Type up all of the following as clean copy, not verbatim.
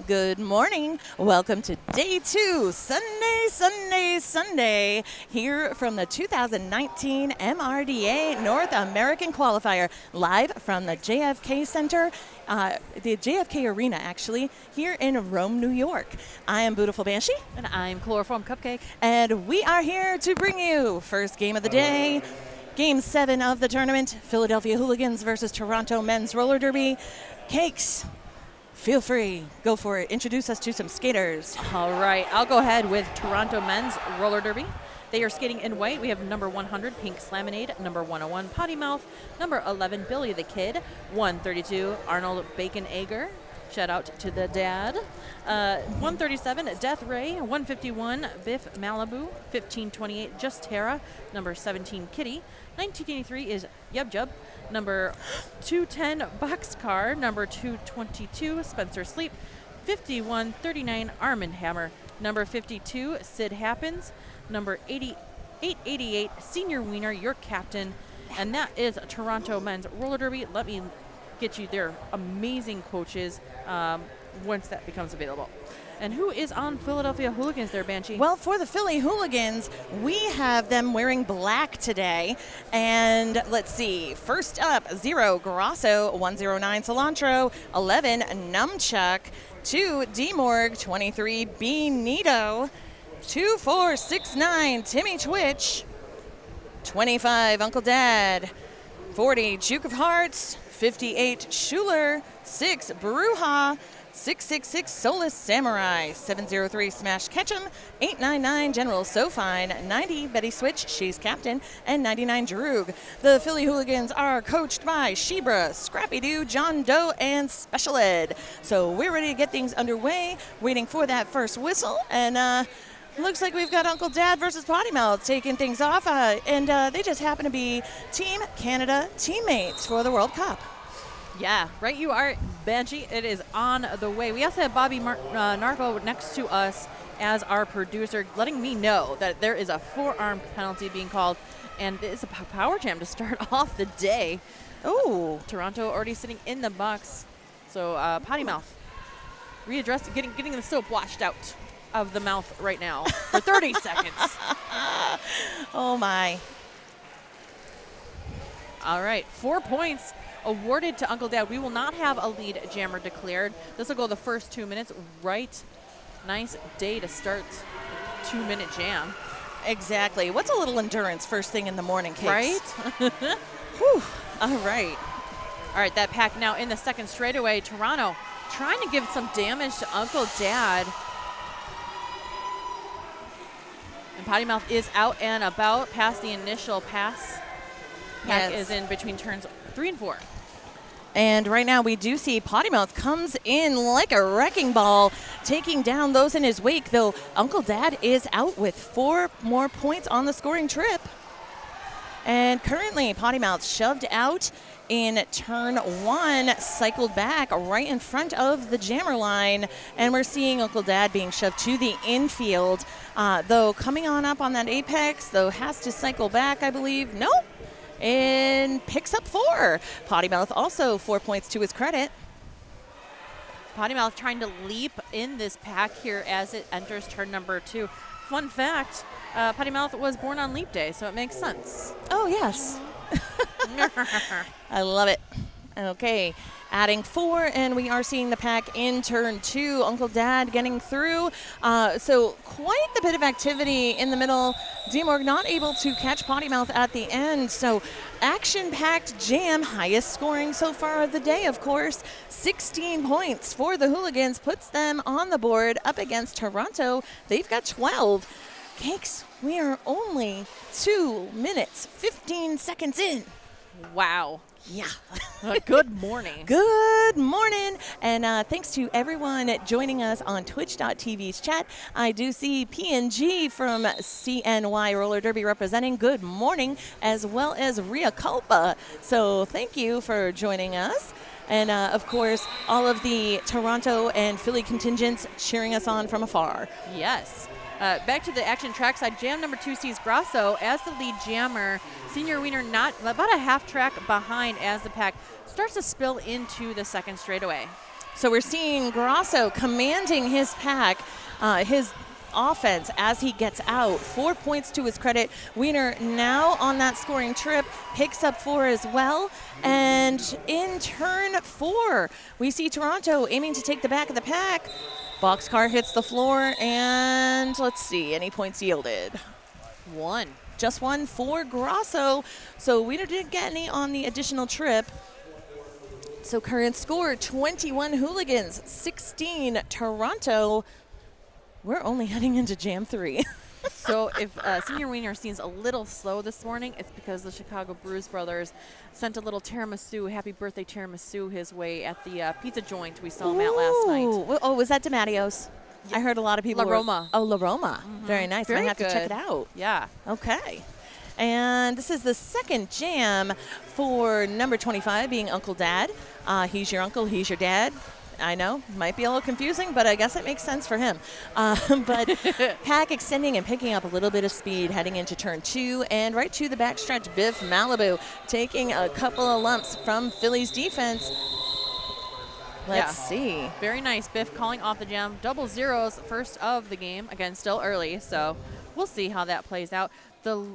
Good morning. Welcome to day 2, Sunday, here from the 2019 MRDA North American Qualifier, live from the JFK Center, the JFK Arena, actually, here in Rome, New York. I am Beautiful Banshee. And I'm Chloroform Cupcake. And we are here to bring you first game of the day. Game 7 of the tournament, Philadelphia Hooligans versus Toronto Men's Roller Derby. Cakes, feel free, go for it. Introduce us to some skaters. All right, I'll go ahead with Toronto Men's Roller Derby. They are skating in white. We have number 100, Pink Slaminade, number 101, Potty Mouth, number 11, Billy the Kid, 132, Arnold Bacon-Egger. Shout out to the dad. 137, Death Ray. 151, Biff Malibu. 1528, Just Tara. Number 17, Kitty. 1983 is Yub Jub. Number 210, Boxcar. Number 222, Spencer Sleep. 5139, Armand Hammer. Number 52, Sid Happens. Number 888, Senior Wiener, your captain. And that is Toronto Men's Roller Derby. Let me get you their amazing coaches once that becomes available. And who is on Philadelphia Hooligans there, Banshee? Well, for the Philly Hooligans, we have them wearing black today. And let's see, first up, 0, Grasso, 109, Cilantro, 11, Numchuck, 2, D-Morg, 23, Benito, 2469, Timmy Twitch, 25, Uncle Dad, 40, Juke of Hearts, 58, Schuler, 6, Bruja, 666, Solus Samurai, 703, Smash Ketchum, 899, General Sofine, 90, Betty Switch, she's captain, and 99, Droog. The Philly Hooligans are coached by Shebra, Scrappy Doo, John Doe, and Special Ed. So we're ready to get things underway, waiting for that first whistle, and looks like we've got Uncle Dad versus Potty Mouth taking things off, and they just happen to be Team Canada teammates for the World Cup. Yeah, right you are, Banshee. It is on the way. We also have Bobby Narco next to us as our producer, letting me know that there is a forearm penalty being called, and it's a power jam to start off the day. Oh, Toronto already sitting in the box. So Potty Mouth readdressed, getting the soap washed out of the mouth right now for 30 seconds. Oh my. All right, 4 points awarded to Uncle Dad. We will not have a lead jammer declared. This will go the first 2 minutes. Right. Nice day to start a 2-minute jam. Exactly. What's a little endurance first thing in the morning, Cakes? Right? Whew. All right. All right, that pack now in the second straightaway. Toronto trying to give some damage to Uncle Dad. And Potty Mouth is out and about past the initial pass. Pack is in between turns 3 and 4. And right now we do see Potty Mouth comes in like a wrecking ball, taking down those in his wake, though Uncle Dad is out with 4 more points on the scoring trip. And currently Potty Mouth shoved out in turn 1, cycled back right in front of the jammer line, and we're seeing Uncle Dad being shoved to the infield, though coming on up on that apex, though has to cycle back, I believe. Nope. And picks up 4. Potty Mouth also 4 points to his credit. Potty Mouth trying to leap in this pack here as it enters turn number 2. Fun fact, Potty Mouth was born on Leap Day, so it makes sense. Oh, yes. I love it. Okay, adding 4, and we are seeing the pack in turn 2. Uncle Dad getting through. So quite the bit of activity in the middle. D-Morg not able to catch Potty Mouth at the end. So action-packed jam, highest scoring so far of the day, of course. 16 points for the Hooligans, puts them on the board up against Toronto. They've got 12. Cakes, we are only 2 minutes, 15 seconds in. Wow. Yeah. Good morning. Good morning. And thanks to everyone joining us on twitch.tv's chat. I do see PNG from CNY Roller Derby representing. Good morning, as well as Ria Culpa. So thank you for joining us. And, of course, all of the Toronto and Philly contingents cheering us on from afar. Yes. Back to the action trackside. Jam number 2 sees Grasso as the lead jammer. Senior Wiener not about a half track behind as the pack starts to spill into the second straightaway. So we're seeing Grasso commanding his pack, his offense as he gets out. 4 points to his credit. Wiener now on that scoring trip, picks up 4 as well. And in turn 4, we see Toronto aiming to take the back of the pack. Boxcar hits the floor, and let's see, any points yielded? 1. Just 1 for Grasso. So Wiener didn't get any on the additional trip. So current score, 21 Hooligans, 16 Toronto. We're only heading into Jam 3. So if Senior Wiener seems a little slow this morning, it's because the Chicago Bruise Brothers sent a little tiramisu, happy birthday tiramisu his way at the pizza joint we saw him at last night. Oh, was that DiMattio's? I heard a lot of people. La Roma. La Roma. Very nice. Very I have good. to check it out. Yeah. Okay. And this is the second jam for number 25 being Uncle Dad. He's your uncle, he's your dad. I know, might be a little confusing, but I guess it makes sense for him. But pack extending and picking up a little bit of speed heading into turn 2 and right to the backstretch. Biff Malibu taking a couple of lumps from Philly's defense. Let's see. Very nice. Biff calling off the jam. Double zeros first of the game. Again, still early, so we'll see how that plays out. The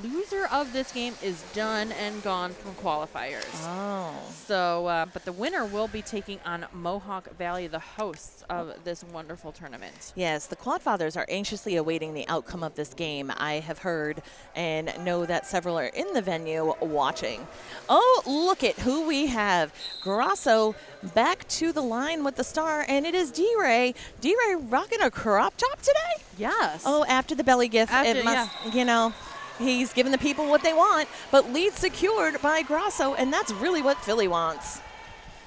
loser of this game is done and gone from qualifiers. Oh. So, but the winner will be taking on Mohawk Valley, the hosts of this wonderful tournament. Yes, the Quadfathers are anxiously awaiting the outcome of this game. I have heard and know that several are in the venue watching. Oh, look at who we have. Grasso back to the line with the star, and it is D-Ray. D-Ray rocking a crop top today? Yes. Oh, after the belly gift, After, it must, you know. He's giving the people what they want, but lead secured by Grasso, and that's really what Philly wants.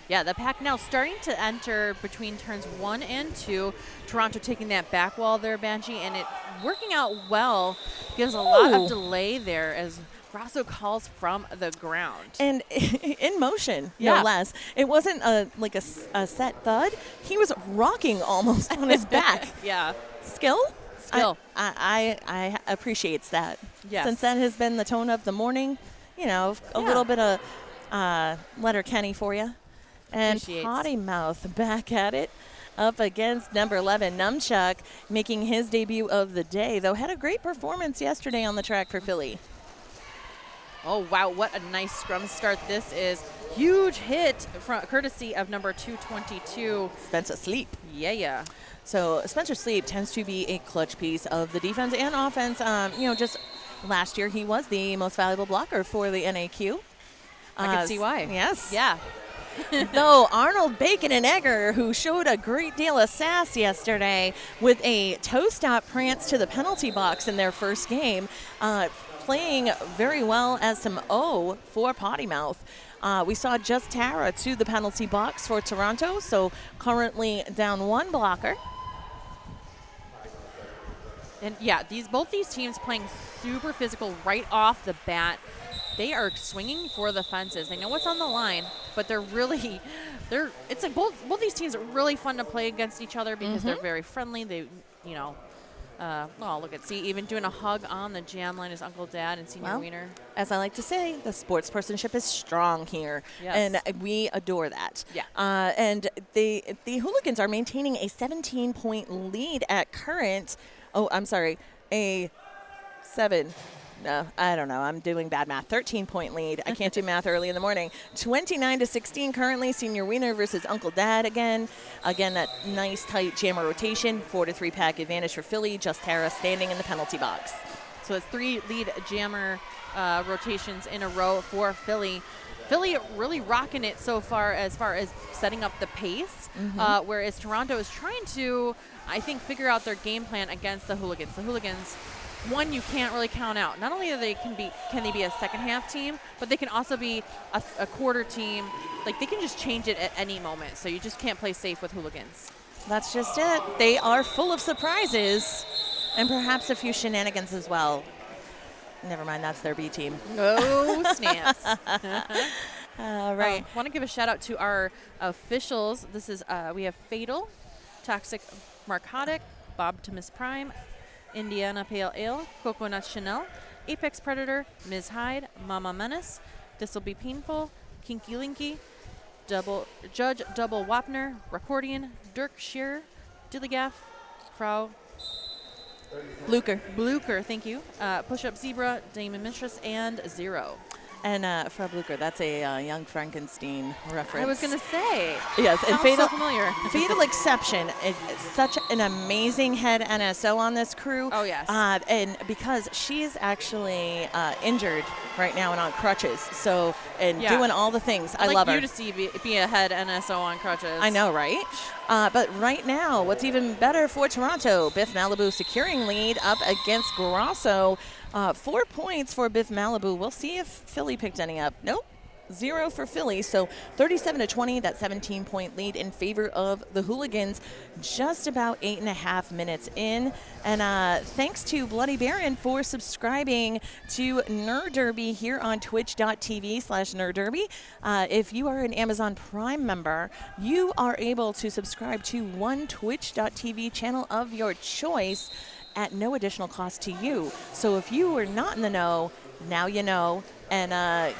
Yeah, the pack now starting to enter between turns 1 and 2. Toronto taking that back wall there, Banshee, and it working out well. Gives a lot of delay there as Grasso calls from the ground. And in motion, Yeah. no less. It wasn't like a set thud. He was rocking almost on his back. Yeah. Skill? Skill. I appreciates that. Yes. Since that has been the tone of the morning, you know, a little bit of Letter Kenny for you. And Appreciates. Potty Mouth back at it up against number 11, Numchuck, making his debut of the day, though had a great performance yesterday on the track for Philly. Oh, wow, what a nice scrum start this is. Huge hit from courtesy of number 222. Spencer Sleep. Yeah. So Spencer Sleep tends to be a clutch piece of the defense and offense. You know, just last year he was the most valuable blocker for the NAQ. I can see why. Yes. Yeah. Though Arnold Bacon and Egger, who showed a great deal of sass yesterday with a toe-stop prance to the penalty box in their first game, playing very well as some O for Potty Mouth. We saw Just Tara to the penalty box for Toronto, so currently down 1 blocker. And yeah, both these teams playing super physical right off the bat. They are swinging for the fences. They know what's on the line, but it's like both these teams are really fun to play against each other because they're very friendly. They, you know, look at even doing a hug on the jam line is Uncle Dad and Senior Wiener. As I like to say, the sports personship is strong here, Yes. and we adore that. Yeah. And the Hooligans are maintaining a 17-point lead at current. Oh, I'm sorry, a 7. No, I don't know. I'm doing bad math. 13-point lead. I can't do math early in the morning. 29-16 currently. Senior Wiener versus Uncle Dad again. Again, that nice tight jammer rotation. 4-3 pack advantage for Philly. Just Tara standing in the penalty box. So it's 3 lead jammer rotations in a row for Philly. Philly really rocking it so far as setting up the pace, whereas Toronto is trying to, I think, figure out their game plan against the Hooligans. The Hooligans, one, you can't really count out. Not only can they be a second half team, but they can also be a quarter team. Like, they can just change it at any moment. So you just can't play safe with Hooligans. That's just it. They are full of surprises and perhaps a few shenanigans as well. Never mind, that's their B team. Oh, snaps. All right. Want to give a shout out to our officials. This is we have Fatal, Toxic Narcotic, Bob to Miss Prime, Indiana Pale Ale, Coconut Chanel, Apex Predator, Ms. Hyde, Mama Menace, This'll Be Painful, Kinky Linky, Judge Double Wapner, Recordian, Dirk Shearer, Dilligaff, Frau Blucher, thank you. Push-Up Zebra, Damon Mistress, and Zero. And Frau Blucher, that's a Young Frankenstein reference. I was going to say. Yes, and Sounds so familiar. Fatal Exception is such an amazing head NSO on this crew. Oh, yes. And because she is actually injured right now and on crutches, so doing all the things. I love her. I'd like you to see be a head NSO on crutches. I know, right? But right now, what's even better for Toronto, Biff Malibu securing lead up against Grasso. 4 points for Biff Malibu. We'll see if Philly picked any up. Nope. 0 for Philly. So 37-20, that 17-point lead in favor of the Hooligans. Just about 8.5 minutes in. And thanks to Bloody Baron for subscribing to Nerd Derby here on twitch.tv/Nerd Derby. If you are an Amazon Prime member, you are able to subscribe to one twitch.tv channel of your choice at no additional cost to you. So if you were not in the know, now you know, and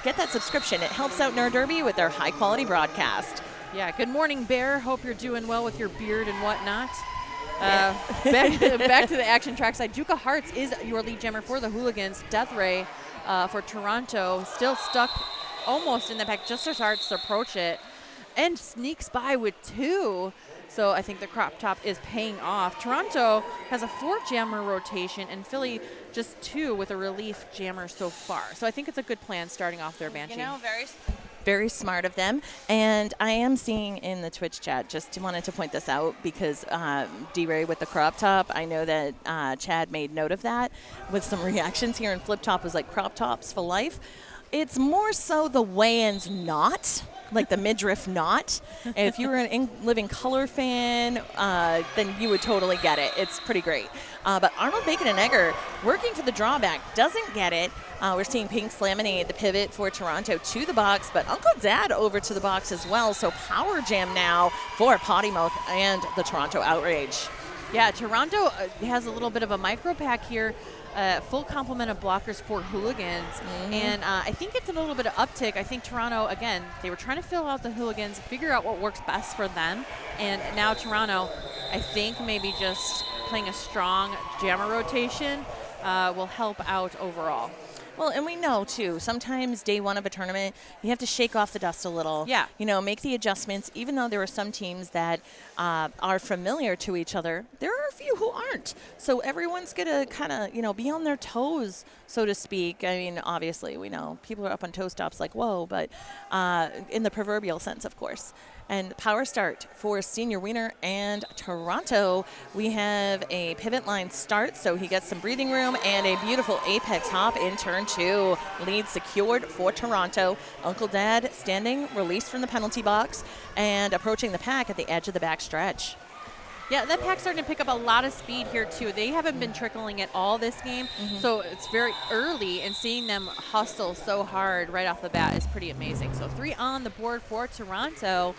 get that subscription. It helps out Nerd Derby with their high-quality broadcast. Yeah, good morning, Bear. Hope you're doing well with your beard and whatnot. Back to the action trackside. Juka Hearts is your lead jammer for the Hooligans. Death Ray for Toronto, still stuck almost in the pack, just starts to approach it, and sneaks by with 2. So I think the crop top is paying off. Toronto has a 4 jammer rotation, and Philly just 2 with a relief jammer so far. So I think it's a good plan starting off their Banshee. You know, very smart of them. And I am seeing in the Twitch chat, just wanted to point this out because D-Ray with the crop top, I know that Chad made note of that with some reactions here, and Flip Top was like crop tops for life. It's more so the weigh-ins knot, like the midriff knot. If you were an Living Color fan, then you would totally get it. It's pretty great. But Arnold Bacon and Egger working for the drawback, doesn't get it. We're seeing Pink Slaminate, the pivot for Toronto to the box, but Uncle Dad over to the box as well. So power jam now for Potty Mouth and the Toronto Outrage. Yeah, Toronto has a little bit of a micro pack here. Full complement of blockers for Hooligans. And I think it's a little bit of uptick. I think Toronto, again, they were trying to fill out the Hooligans, figure out what works best for them. And now Toronto, I think maybe just playing a strong jammer rotation will help out overall. Well, and we know, too, sometimes day one of a tournament, you have to shake off the dust a little. Yeah. You know, make the adjustments. Even though there are some teams that are familiar to each other, there are a few who aren't. So everyone's going to kind of, you know, be on their toes, so to speak. I mean, obviously, we know people are up on toe stops like, whoa, but in the proverbial sense, of course. And power start for Senior Wiener and Toronto. We have a pivot line start, so he gets some breathing room and a beautiful apex hop in turn 2. Lead secured for Toronto. Uncle Dad standing, released from the penalty box, and approaching the pack at the edge of the back stretch. Yeah, that pack's starting to pick up a lot of speed here, too. They haven't been trickling at all this game, so it's very early, and seeing them hustle so hard right off the bat is pretty amazing. So 3 on the board for Toronto,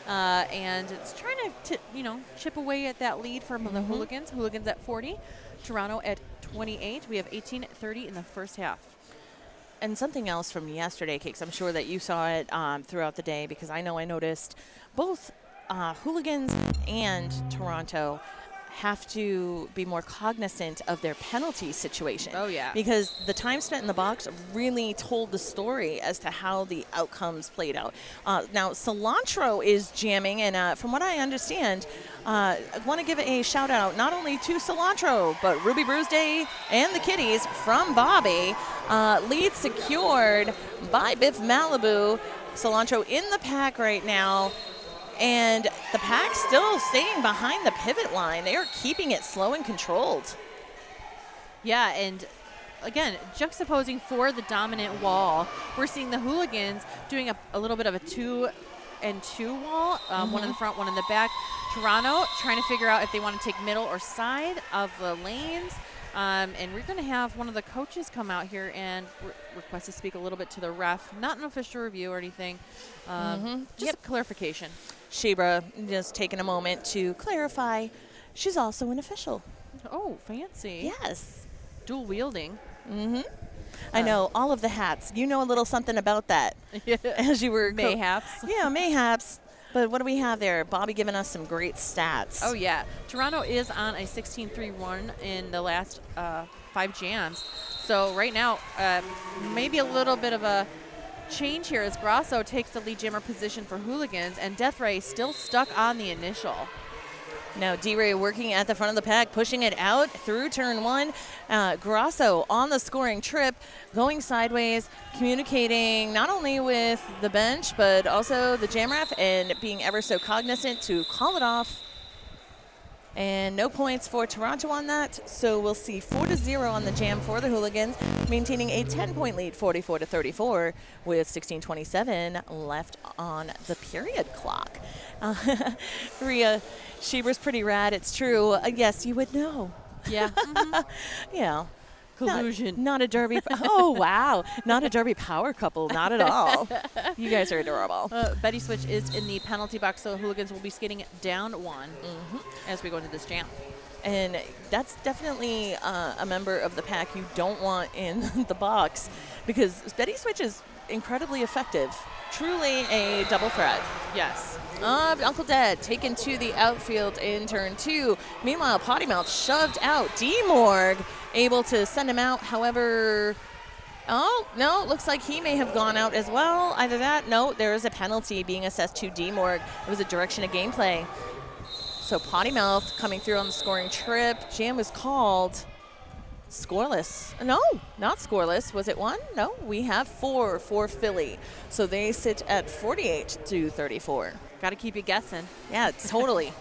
and it's trying to, chip away at that lead from the Hooligans. Hooligans at 40, Toronto at 28. We have 18-30 in the first half. And something else from yesterday, Cakes, I'm sure that you saw it throughout the day, because I know I noticed both Hooligans and Toronto have to be more cognizant of their penalty situation. Oh, yeah. Because the time spent in the box really told the story as to how the outcomes played out. Now, Cilantro is jamming, and from what I understand, I want to give a shout out not only to Cilantro, but Ruby Bruce Day and the Kitties from Bobby. Lead secured by Biff Malibu. Cilantro in the pack right now. And the pack still staying behind the pivot line. They are keeping it slow and controlled. Yeah, and again, juxtaposing for the dominant wall, we're seeing the Hooligans doing a little bit of a 2-and-2 wall, one in the front, one in the back. Toronto trying to figure out if they want to take middle or side of the lanes. And we're going to have one of the coaches come out here and request to speak a little bit to the ref. Not an official review or anything, just a clarification. Shebra just taking a moment to clarify, she's also an official. Oh, fancy. Yes. Dual wielding. I know, all of the hats. You know a little something about that as you were Mayhaps. Yeah, mayhaps. But what do we have there? Bobby giving us some great stats. Oh, yeah. Toronto is on a 16-3 run in the last 5 jams. So right now, maybe a little bit of a change here as Grasso takes the lead jammer position for Hooligans, and Death Ray still stuck on the initial. Now D-Ray working at the front of the pack, pushing it out through turn 1. Grasso on the scoring trip, going sideways, communicating not only with the bench, but also the jam ref, and being ever so cognizant to call it off. And no points for Toronto on that, so we'll see 4-0 on the jam for the Hooligans, maintaining a 10-point lead, 44-34, with 16:27 left on the period clock. Rhea, Sheber's pretty rad. It's true. Yes, you would know. Yeah. Yeah. Collusion. Not a Derby. Oh, wow. Not a Derby power couple. Not at all. You guys are adorable. Betty Switch is in the penalty box, so Hooligans will be skating down 1 as we go into this jam. And that's definitely a member of the pack you don't want in the box, because Betty Switch is incredibly effective. Truly a double threat. Yes. Uncle Dad taken to the outfield in turn 2. Meanwhile, Potty Mouth shoved out. D-Morg able to send him out. However, oh, no, looks like he may have gone out as well. Either that, no, there is a penalty being assessed to D-Morg. It was a direction of gameplay. So Potty Mouth coming through on the scoring trip. Jam was called. Scoreless. No, not scoreless. Was it 1? No, we have 4 for Philly. So they sit at 48-34. Got to keep you guessing. Yeah, totally.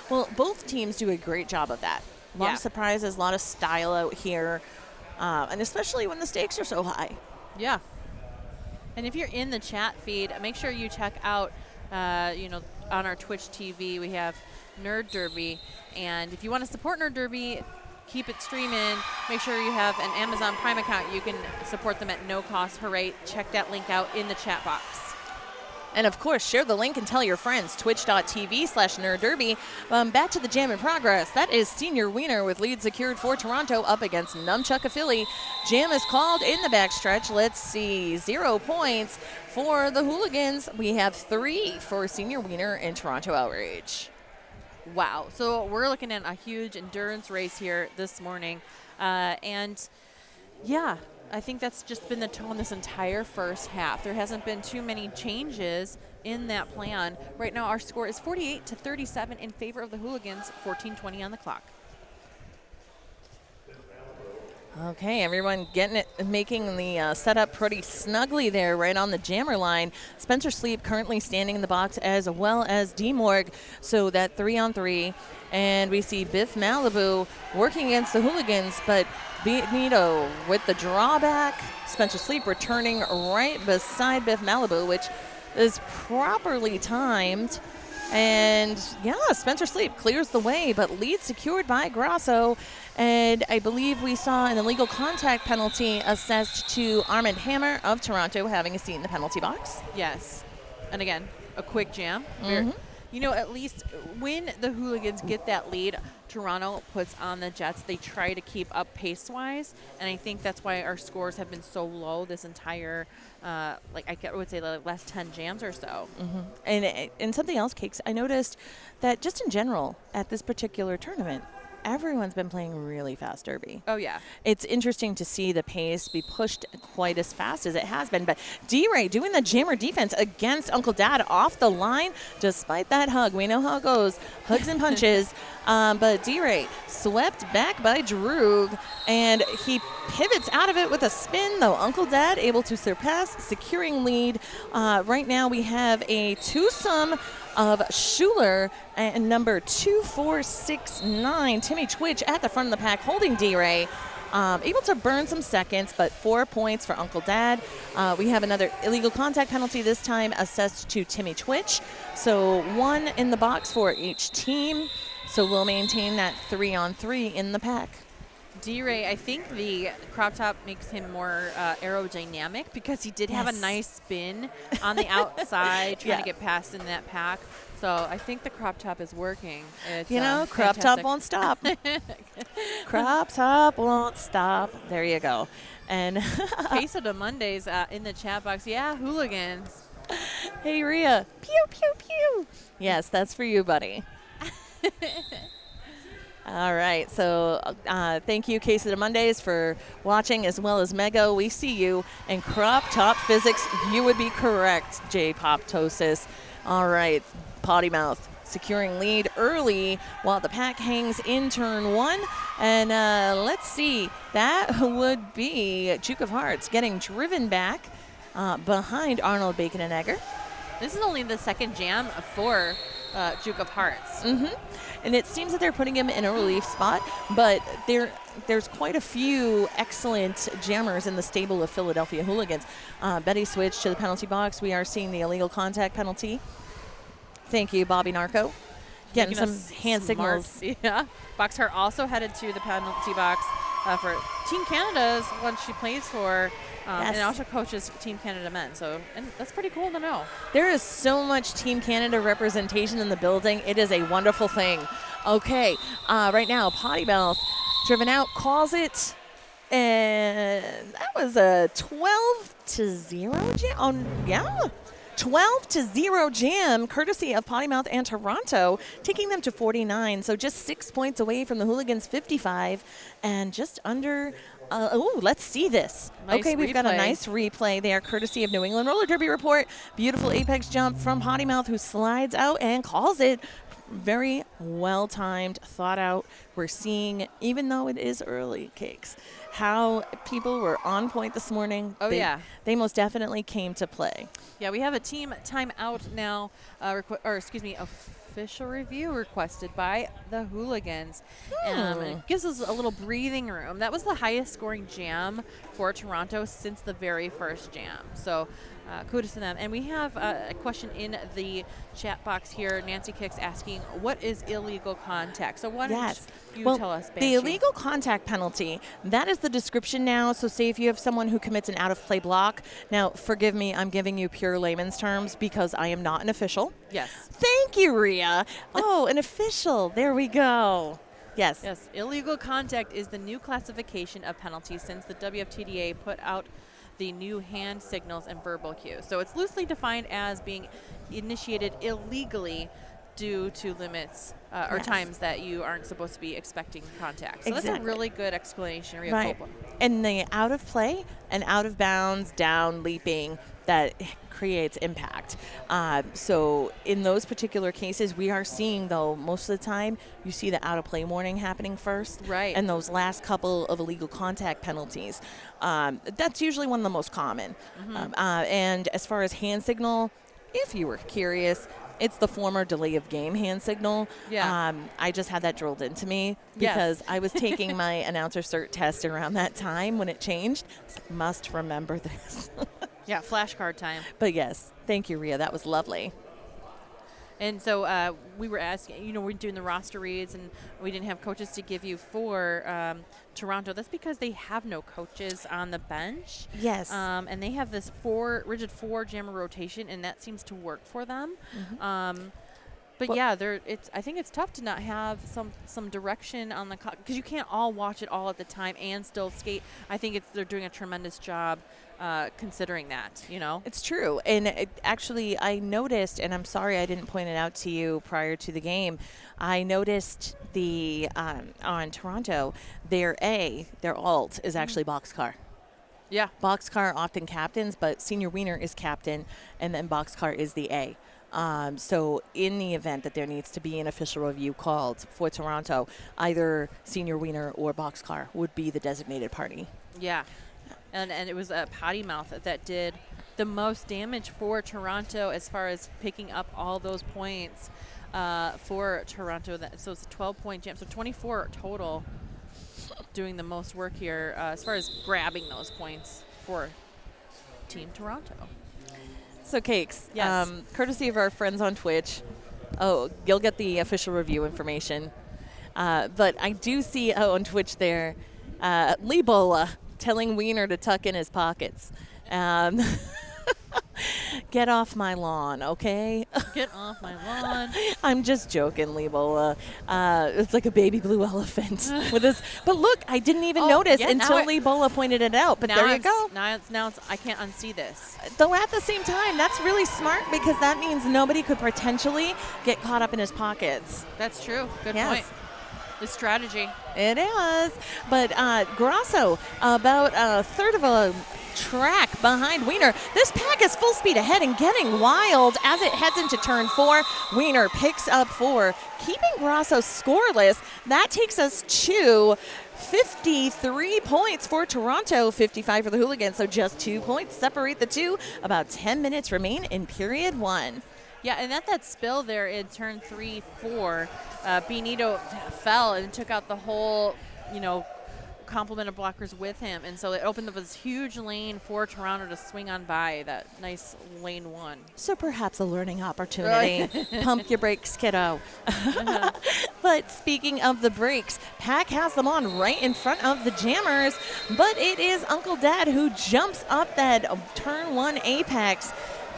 Well, both teams do a great job of that. A lot of surprises, a lot of style out here, and especially when the stakes are so high. Yeah. And if you're in the chat feed, make sure you check out, on our Twitch TV, we have Nerd Derby. And if you want to support Nerd Derby, keep it streaming. Make sure you have an Amazon Prime account. You can support them at no cost. Hooray. Check that link out in the chat box. And of course, share the link and tell your friends. Twitch.tv/NerdDerby. Back to the jam in progress. That is Senior Wiener with lead secured for Toronto up against Numchuck of Philly. Jam is called in the backstretch. Let's see, 0 points for the Hooligans. We have 3 for Senior Wiener and Toronto Outrage. Wow. So we're looking at a huge endurance race here this morning. And yeah, I think that's just been the tone this entire first half. There hasn't been too many changes in that plan. Right now our score is 48-37 in favor of the Hooligans, 14:20 on the clock. Okay, everyone getting it, making the setup pretty snugly there right on the jammer line. Spencer Sleep currently standing in the box, as well as D-Morg. So that 3-on-3. And we see Biff Malibu working against the Hooligans, but Benito with the drawback. Spencer Sleep returning right beside Biff Malibu, which is properly timed. And yeah, Spencer Sleep clears the way, but lead secured by Grasso. And I believe we saw an illegal contact penalty assessed to Armand Hammer of Toronto, having a seat in the penalty box. Yes. And again, a quick jam. At least when the Hooligans get that lead, Toronto puts on the Jets. They try to keep up pace-wise, and I think that's why our scores have been so low this entire, I would say the last 10 jams or so. And something else, Cakes, I noticed that just in general at this particular tournament, everyone's been playing really fast derby. Oh, yeah. It's interesting to see the pace be pushed quite as fast as it has been. But D-Ray doing the jammer defense against Uncle Dad off the line, despite that hug. We know how it goes, hugs and punches. But D-Ray swept back by Droog, and he pivots out of it with a spin, though Uncle Dad able to surpass, securing lead. Right now we have a twosome of Schuler and number 2469, Timmy Twitch at the front of the pack, holding D-Ray. Able to burn some seconds, but 4 points for Uncle Dad. We have another illegal contact penalty, this time assessed to Timmy Twitch. So 1 in the box for each team. So we'll maintain that 3-on-3 in the pack. D-Ray, I think the crop top makes him more aerodynamic, because he did have a nice spin on the outside trying to get past in that pack. So I think the crop top is working. It's, crop top fantastic. won't stop. Crop top won't stop. There you go. And Queso de Mondays in the chat box. Yeah, Hooligans. hey, Rhea. Pew, pew, pew. Yes, that's for you, buddy. All right. So thank you, Queso de Mondays, for watching, as well as Mego. We see you. And crop top physics, you would be correct, J Poptosis. All right. Potty Mouth securing lead early while the pack hangs in turn 1. And let's see. That would be Duke of Hearts getting driven back behind Arnold, Bacon, and Egger. This is only the second jam for Duke of Hearts. And it seems that they're putting him in a relief spot, but there's quite a few excellent jammers in the stable of Philadelphia Hooligans. Betty switched to the penalty box. We are seeing the illegal contact penalty. Thank you, Bobby Narco. Getting some hand signals. Yeah. Boxcar also headed to the penalty box for Team Canada's one she plays for, and also coaches Team Canada men. So, and that's pretty cool to know. There is so much Team Canada representation in the building. It is a wonderful thing. Okay, right now, Potty Mouth driven out, calls it, and that was a 12-0 jam. Oh, yeah. 12-0 jam, courtesy of Potty Mouth and Toronto, taking them to 49. So just 6 points away from the Hooligans' 55, and just under. Let's see this. Nice okay, we've got a nice replay there, courtesy of New England Roller Derby Report. Beautiful apex jump from Potty Mouth, who slides out and calls it. Very well timed, thought out. We're seeing, even though it is early, Cakes, how people were on point this morning. Oh, yeah. They most definitely came to play. Yeah, we have a team timeout now, official review requested by the Hooligans. It gives us a little breathing room. That was the highest scoring jam for Toronto since the very first jam. So kudos to them. And we have a question in the chat box here. Nancy Kicks asking, what is illegal contact? So why don't you tell us, Banshee? The illegal contact penalty, that is the description now. So say if you have someone who commits an out-of-play block. Now, forgive me, I'm giving you pure layman's terms because I am not an official. Yes. Thank you, Rhea. Oh, an official. There we go. Yes. Yes. Illegal contact is the new classification of penalties since the WFTDA put out the new hand signals and verbal cues. So it's loosely defined as being initiated illegally due to limits or times that you aren't supposed to be expecting contact. So that's a really good explanation, Rhea Copeland. And the out of play and out of bounds, down, leaping, that creates impact. So in those particular cases, we are seeing, though, most of the time, you see the out of play warning happening first. Right. And those last couple of illegal contact penalties. That's usually one of the most common. And as far as hand signal, if you were curious, it's the former delay of game hand signal. Yeah. I just had that drilled into me because I was taking my announcer cert test around that time when it changed. Must remember this. Yeah, flashcard time. But yes, thank you, Rhea. That was lovely. And so we were asking, we're doing the roster reads, and we didn't have coaches to give you for Toronto. That's because they have no coaches on the bench. Yes. And they have this rigid four jammer rotation, and that seems to work for them. But yeah, I think it's tough to not have some direction on the clock because you can't all watch it all at the time and still skate. I think they're doing a tremendous job considering that, It's true. And actually, I noticed, and I'm sorry I didn't point it out to you prior to the game, I noticed on Toronto, their alt is actually Boxcar. Yeah. Boxcar often captains, but Senior Wiener is captain, and then Boxcar is the A. So in the event that there needs to be an official review called for Toronto, either Senior Wiener or Boxcar would be the designated party. Yeah. And it was Potty Mouth that did the most damage for Toronto as far as picking up all those points for Toronto. So it's a 12-point jam. So 24 total doing the most work here as far as grabbing those points for Team Toronto. So, Cakes, yes. Courtesy of our friends on Twitch, you'll get the official review information. But I do see on Twitch there, Libola telling Wiener to tuck in his pockets. Get off my lawn, okay? Get off my lawn. I'm just joking, Libola. It's like a baby blue elephant with this. But look, I didn't even notice until Libola pointed it out. But there you go. Now it's I can't unsee this. Though at the same time, that's really smart because that means nobody could potentially get caught up in his pockets. That's true. Good point. The strategy. It is. But Grasso, about a third of a track behind Wiener. This pack is full speed ahead and getting wild as it heads into turn 4. Wiener picks up 4, keeping Grasso scoreless. That takes us to 53 points for Toronto, 55 for the Hooligans. So just 2 points separate the two. About 10 minutes remain in period 1. Yeah, and at that spill there in turn 3-4, Benito fell and took out the whole, complement of blockers with him. And so it opened up this huge lane for Toronto to swing on by, that nice lane 1. So perhaps a learning opportunity. Pump your brakes, kiddo. But speaking of the brakes, Pack has them on right in front of the jammers. But it is Uncle Dad who jumps up that turn 1 apex,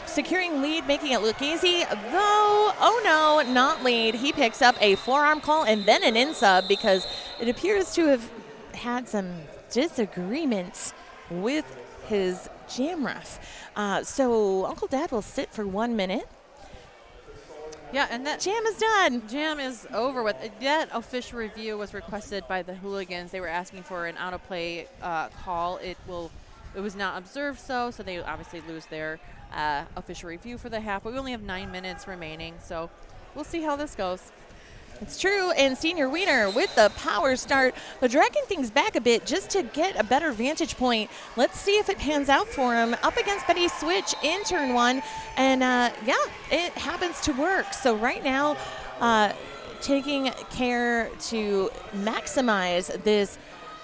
securing lead, making it look easy, though, oh no, not lead. He picks up a forearm call and then an in-sub because it appears to have had some disagreements with his jam ref. So Uncle Dad will sit for 1 minute. Yeah, and that jam is done. Jam is over with. That official review was requested by the Hooligans. They were asking for an out-of-play call. It was not observed, so they obviously lose their official review for the half. But we only have 9 minutes remaining, so we'll see how this goes. It's true, and Senior Wiener with the power start, but dragging things back a bit just to get a better vantage point. Let's see if it pans out for him. Up against Betty Switch in turn 1, and yeah, it happens to work. So right now, taking care to maximize this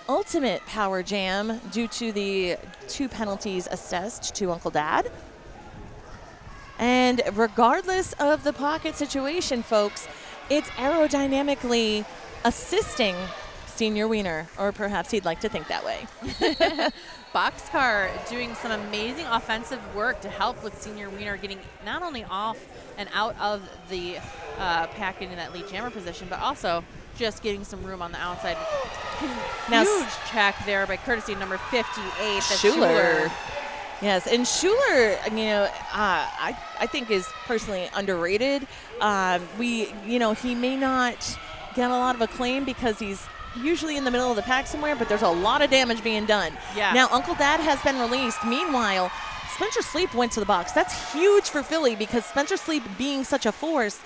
ultimate power jam due to the 2 penalties assessed to Uncle Dad. And regardless of the pocket situation, folks, it's aerodynamically assisting Senior Wiener, or perhaps he'd like to think that way. Boxcar doing some amazing offensive work to help with Senior Wiener getting not only off and out of the pack into that lead jammer position, but also just getting some room on the outside. Now, huge check there by courtesy of number 58, that's Schuler. Yes, and Schuler, I think is personally underrated. He may not get a lot of acclaim because he's usually in the middle of the pack somewhere, but there's a lot of damage being done. Yeah. Now, Uncle Dad has been released. Meanwhile, Spencer Sleep went to the box. That's huge for Philly because Spencer Sleep being such a force,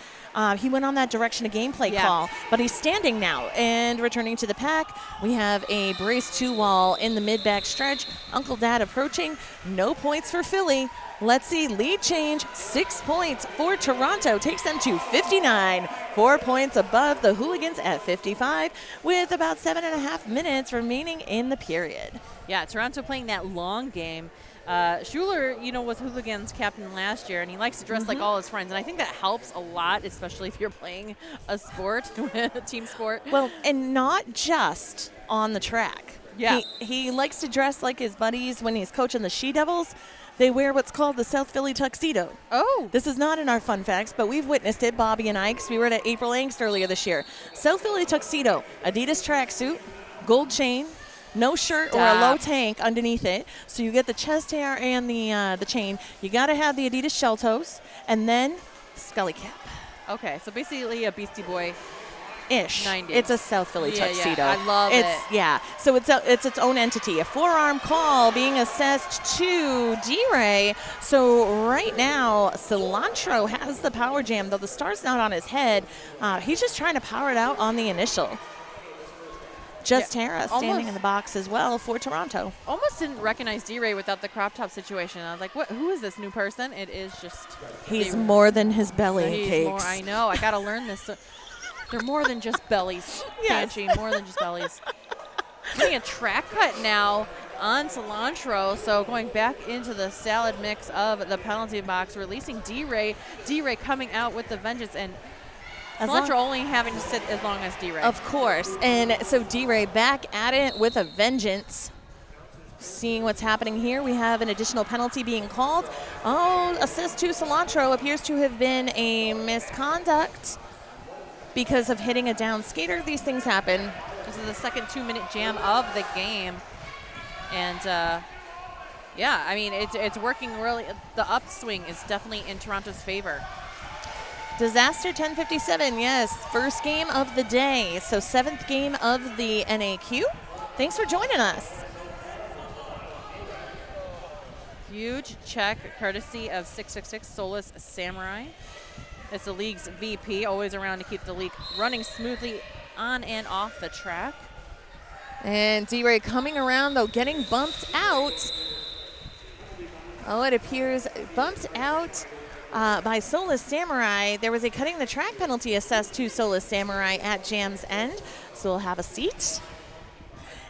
he went on that direction of gameplay call, but he's standing now and returning to the pack. We have a brace 2 wall in the mid-back stretch. Uncle Dad approaching. No points for Philly. Let's see, lead change, 6 points for Toronto. Takes them to 59. 4 points above the Hooligans at 55 with about 7.5 minutes remaining in the period. Yeah, Toronto playing that long game. Schuler, was Hooligans captain last year, and he likes to dress like all his friends, and I think that helps a lot, especially if you're playing a sport, a team sport. Well, and not just on the track. Yeah. He likes to dress like his buddies when he's coaching the She-Devils. They wear what's called the South Philly tuxedo. Oh. This is not in our fun facts, but we've witnessed it, Bobby and I, because we were at April Angst earlier this year. South Philly tuxedo, Adidas tracksuit, gold chain, no shirt or a low tank underneath it. So you get the chest hair and the chain. You got to have the Adidas shell toes, and then Scully cap. Okay, so basically a Beastie Boy. Ish. 90s. It's a South Philly tuxedo. Yeah, I love it. Yeah, so it's its own entity. A forearm call being assessed to D-Ray. So right now, Cilantro has the power jam, though the star's not on his head. He's just trying to power it out on the initial. Tara standing in the box as well for Toronto. Almost didn't recognize D-Ray without the crop top situation. I was like, "What? Who is this new person?" It is just. He's more than his belly cakes. I know. I got to learn this. They're more than just bellies. Yes. Banshee, more than just bellies. Getting a track cut now on Cilantro. So going back into the salad mix of the penalty box, releasing D-Ray. D-Ray coming out with the vengeance, and Cilantro only having to sit as long as D-Ray. Of course. And so D-Ray back at it with a vengeance. seeing what's happening here. We have an additional penalty being called. Oh, assist to Cilantro appears to have been a misconduct because of hitting a down skater. These things happen. This is the second 2-minute jam of the game. And yeah, I mean, it's working really. The upswing is definitely in Toronto's favor. Disaster 1057, yes. First game of the day. So 7th game of the NAQ. Thanks for joining us. Huge check courtesy of 666 Solus Samurai. It's the league's VP, always around to keep the league running smoothly on and off the track. And D-Ray coming around, though, getting bumped out. Oh, it appears bumped out by Solus Samurai. There was a cutting the track penalty assessed to Solus Samurai at Jam's end, so we'll have a seat.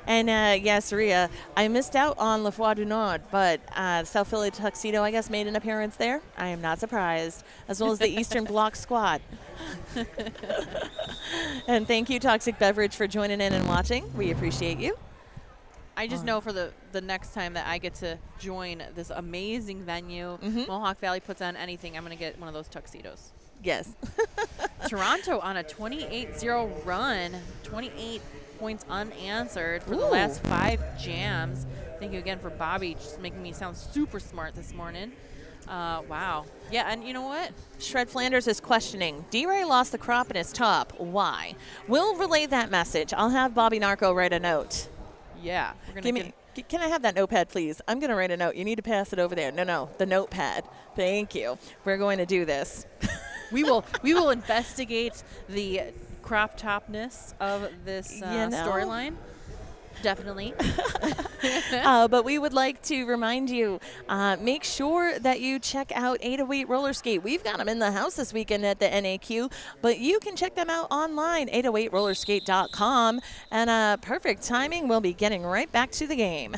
And yes, Ria, I missed out on La Foi du Nord, but South Philly Tuxedo, I guess, made an appearance there. I am not surprised, as well as the Eastern Bloc Squad. And thank you, Toxic Beverage, for joining in and watching. We appreciate you. I just know for the next time that I get to join this amazing venue, Mohawk Valley puts on anything, I'm going to get one of those tuxedos. Yes. Toronto on a 28-0 run, 28 points unanswered for the last 5 jams. Thank you again for Bobby, just making me sound super smart this morning. Wow. Yeah, and you know what? Shred Flanders is questioning. D-Ray lost the crop in his top. Why? We'll relay that message. I'll have Bobby Narco write a note. Yeah. We're gonna Can I have that notepad, please? I'm going to write a note. You need to pass it over there. No, the notepad. Thank you. We're going to do this. We will investigate the crop topness of this storyline. Definitely. But we would like to remind you, make sure that you check out 808 Roller Skate. We've got them in the house this weekend at the NAQ, but you can check them out online, 808rollerskate.com. And perfect timing, we'll be getting right back to the game.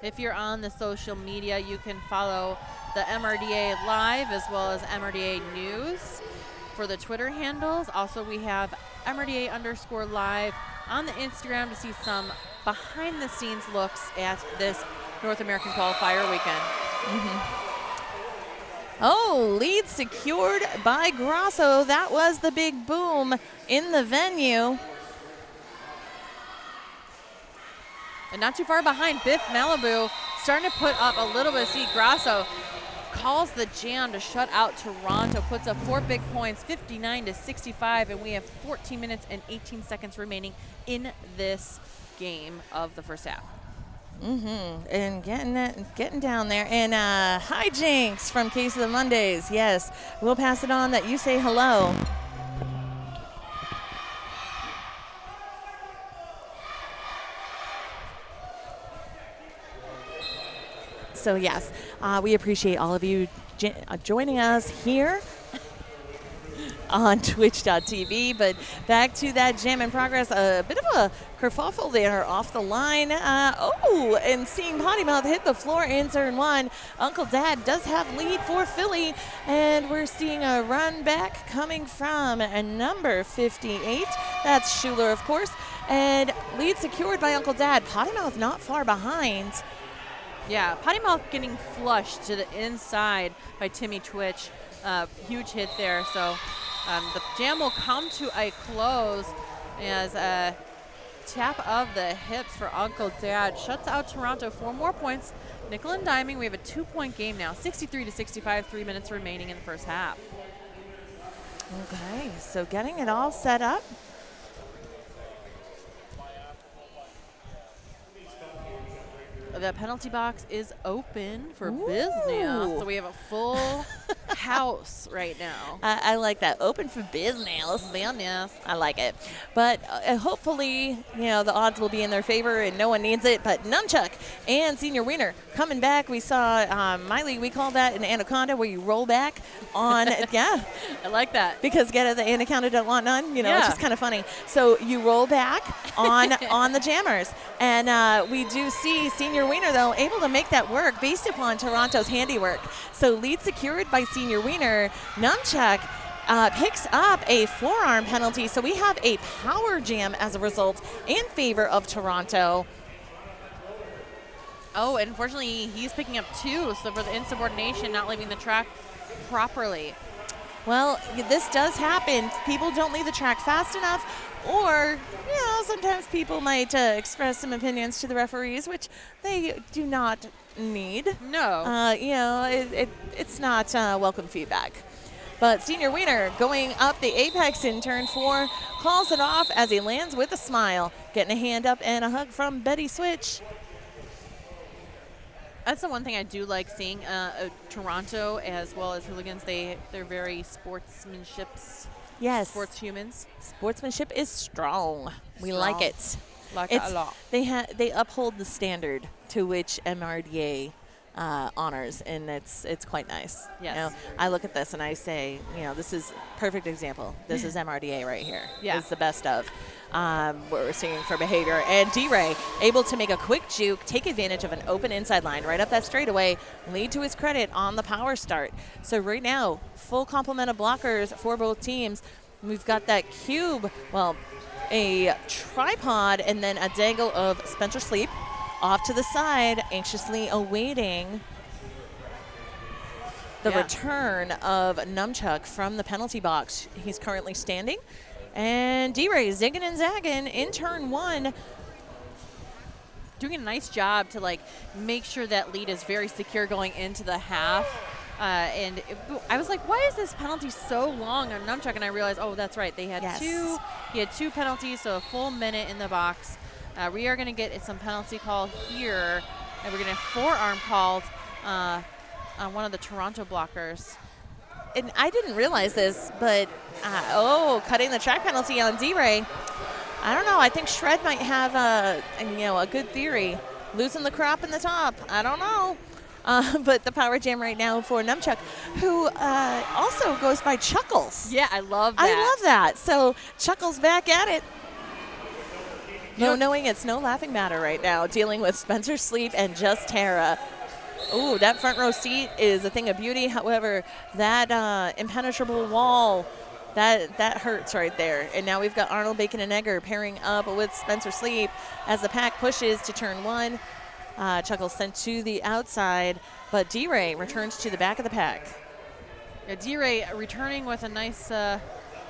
If you're on the social media, you can follow the MRDA Live as well as MRDA News for the Twitter handles. Also, we have MRDA_live on the Instagram to see some behind-the-scenes looks at this North American qualifier weekend. Oh, lead secured by Grasso. That was the big boom in the venue. And not too far behind, Biff Malibu starting to put up a little bit of speed. Grasso calls the jam to shut out Toronto, puts up 4 big points, 59-65, and we have 14 minutes and 18 seconds remaining in this game of the first half. And getting down there. And hijinks from Case of the Mondays. Yes, we'll pass it on that you say hello. So yes, we appreciate all of you joining us here on twitch.tv. But back to that jam in progress, a bit of a kerfuffle there off the line. And seeing Potty Mouth hit the floor in turn 1. Uncle Dad does have lead for Philly, and we're seeing a run back coming from number 58. That's Schuler, of course, and lead secured by Uncle Dad. Potty Mouth not far behind. Yeah, Potty Mouth getting flushed to the inside by Timmy Twitch. Huge hit there. So the jam will come to a close as a tap of the hips for Uncle Dad shuts out Toronto. 4 more points. Nickel and diming. We have a 2-point game now. 63-65, 3 minutes remaining in the first half. Okay, so getting it all set up. The penalty box is open for business. So we have a full house right now. I like that. Open for business. Business. I like it. But hopefully, the odds will be in their favor and no one needs it. But Nunchuck and Senior Wiener coming back. We saw my league, we call that an anaconda where you roll back on, yeah. I like that. Because the anaconda don't want none. It's just kind of funny. So you roll back on the jammers. And we do see Senior Wiener, though, able to make that work based upon Toronto's handiwork. So lead secured by Senior Wiener. Nunchuck picks up a forearm penalty. So we have a power jam as a result in favor of Toronto. Oh, and unfortunately, he's picking up 2. So for the insubordination, not leaving the track properly. Well, this does happen. People don't leave the track fast enough, or, sometimes people might express some opinions to the referees, which they do not need. No. It's not welcome feedback. But Senior Wiener going up the apex in turn 4, calls it off as he lands with a smile, getting a hand up and a hug from Betty Switch. That's the one thing I do like seeing. Toronto as well as Hooligans, they're very sportsmanships. Yes. Sports humans. Sportsmanship is strong. We like it. Like it a lot. They uphold the standard to which MRDA honors, and it's quite nice. Yes. I look at this and I say, this is perfect example. This is MRDA right here. Yeah. It's the best of. What we're seeing for behavior. And D-Ray able to make a quick juke, take advantage of an open inside line right up that straightaway, lead to his credit on the power start. So right now, full complement of blockers for both teams. We've got that cube, a tripod, and then a dangle of Spencer Sleep off to the side, anxiously awaiting the return of Numchuck from the penalty box. He's currently standing. And D-Ray zigging and zagging in turn 1. Doing a nice job to make sure that lead is very secure going into the half. I was like, why is this penalty so long on Numchuck? And I realized, oh, that's right. They had two. He had 2 penalties, so a full minute in the box. We are going to get some penalty call here, and we're going to have forearm called on one of the Toronto blockers. And I didn't realize this, but cutting the track penalty on D-Ray. I don't know. I think Shred might have a good theory. Losing the crop in the top. I don't know. But the power jam right now for Numchuck, who also goes by Chuckles. Yeah, I love that. I love that. So Chuckles back at it. Knowing it's no laughing matter right now, dealing with Spencer Sleep and Just Tara. Ooh, that front row seat is a thing of beauty. However, that impenetrable wall, that hurts right there. And now we've got Arnold Bacon and Egger pairing up with Spencer Sleep as the pack pushes to turn 1. Chuckles sent to the outside, but D-Ray returns to the back of the pack. Yeah, D-Ray returning with a nice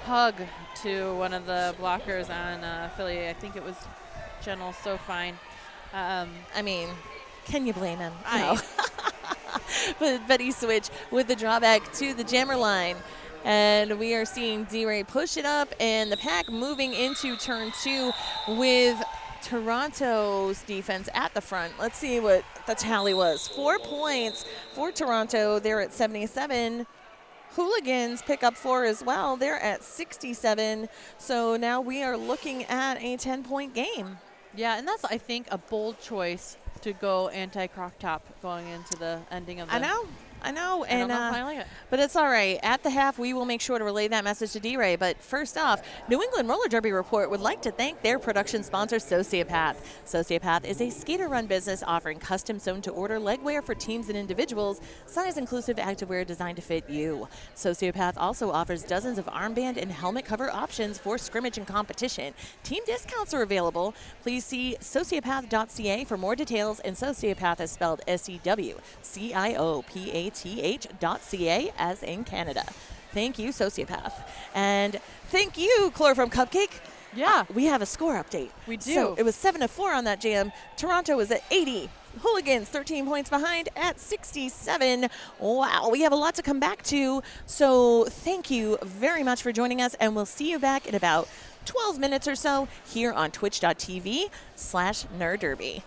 hug to one of the blockers on Philly. I think it was General Sofine. Can you blame him? No. But Betty Switch with the drawback to the jammer line. And we are seeing D-Ray push it up, and the pack moving into turn 2 with Toronto's defense at the front. Let's see what the tally was. 4 points for Toronto. They're at 77. Hooligans pick up 4 as well. They're at 67. So now we are looking at a 10-point game. Yeah, and that's, I think, a bold choice to go anti-croc top going into the ending of the... I know. And I like it. But it's all right. At the half, we will make sure to relay that message to D-Ray. But first off, New England Roller Derby Report would like to thank their production sponsor, Sociopath. Sociopath is a skater-run business offering custom sewn-to-order legwear for teams and individuals, size-inclusive activewear designed to fit you. Sociopath also offers dozens of armband and helmet cover options for scrimmage and competition. Team discounts are available. Please see sociopath.ca for more details, and Sociopath is spelled SEWCIOPATH.ca as in Canada. Thank you, Sociopath. And thank you, Chloroform Cupcake. Yeah. We have a score update. We do. So it was 7-4 on that jam. Toronto is at 80. Hooligans 13 points behind at 67. Wow, we have a lot to come back to. So thank you very much for joining us, and we'll see you back in about 12 minutes or so here on twitch.tv/nerdderby.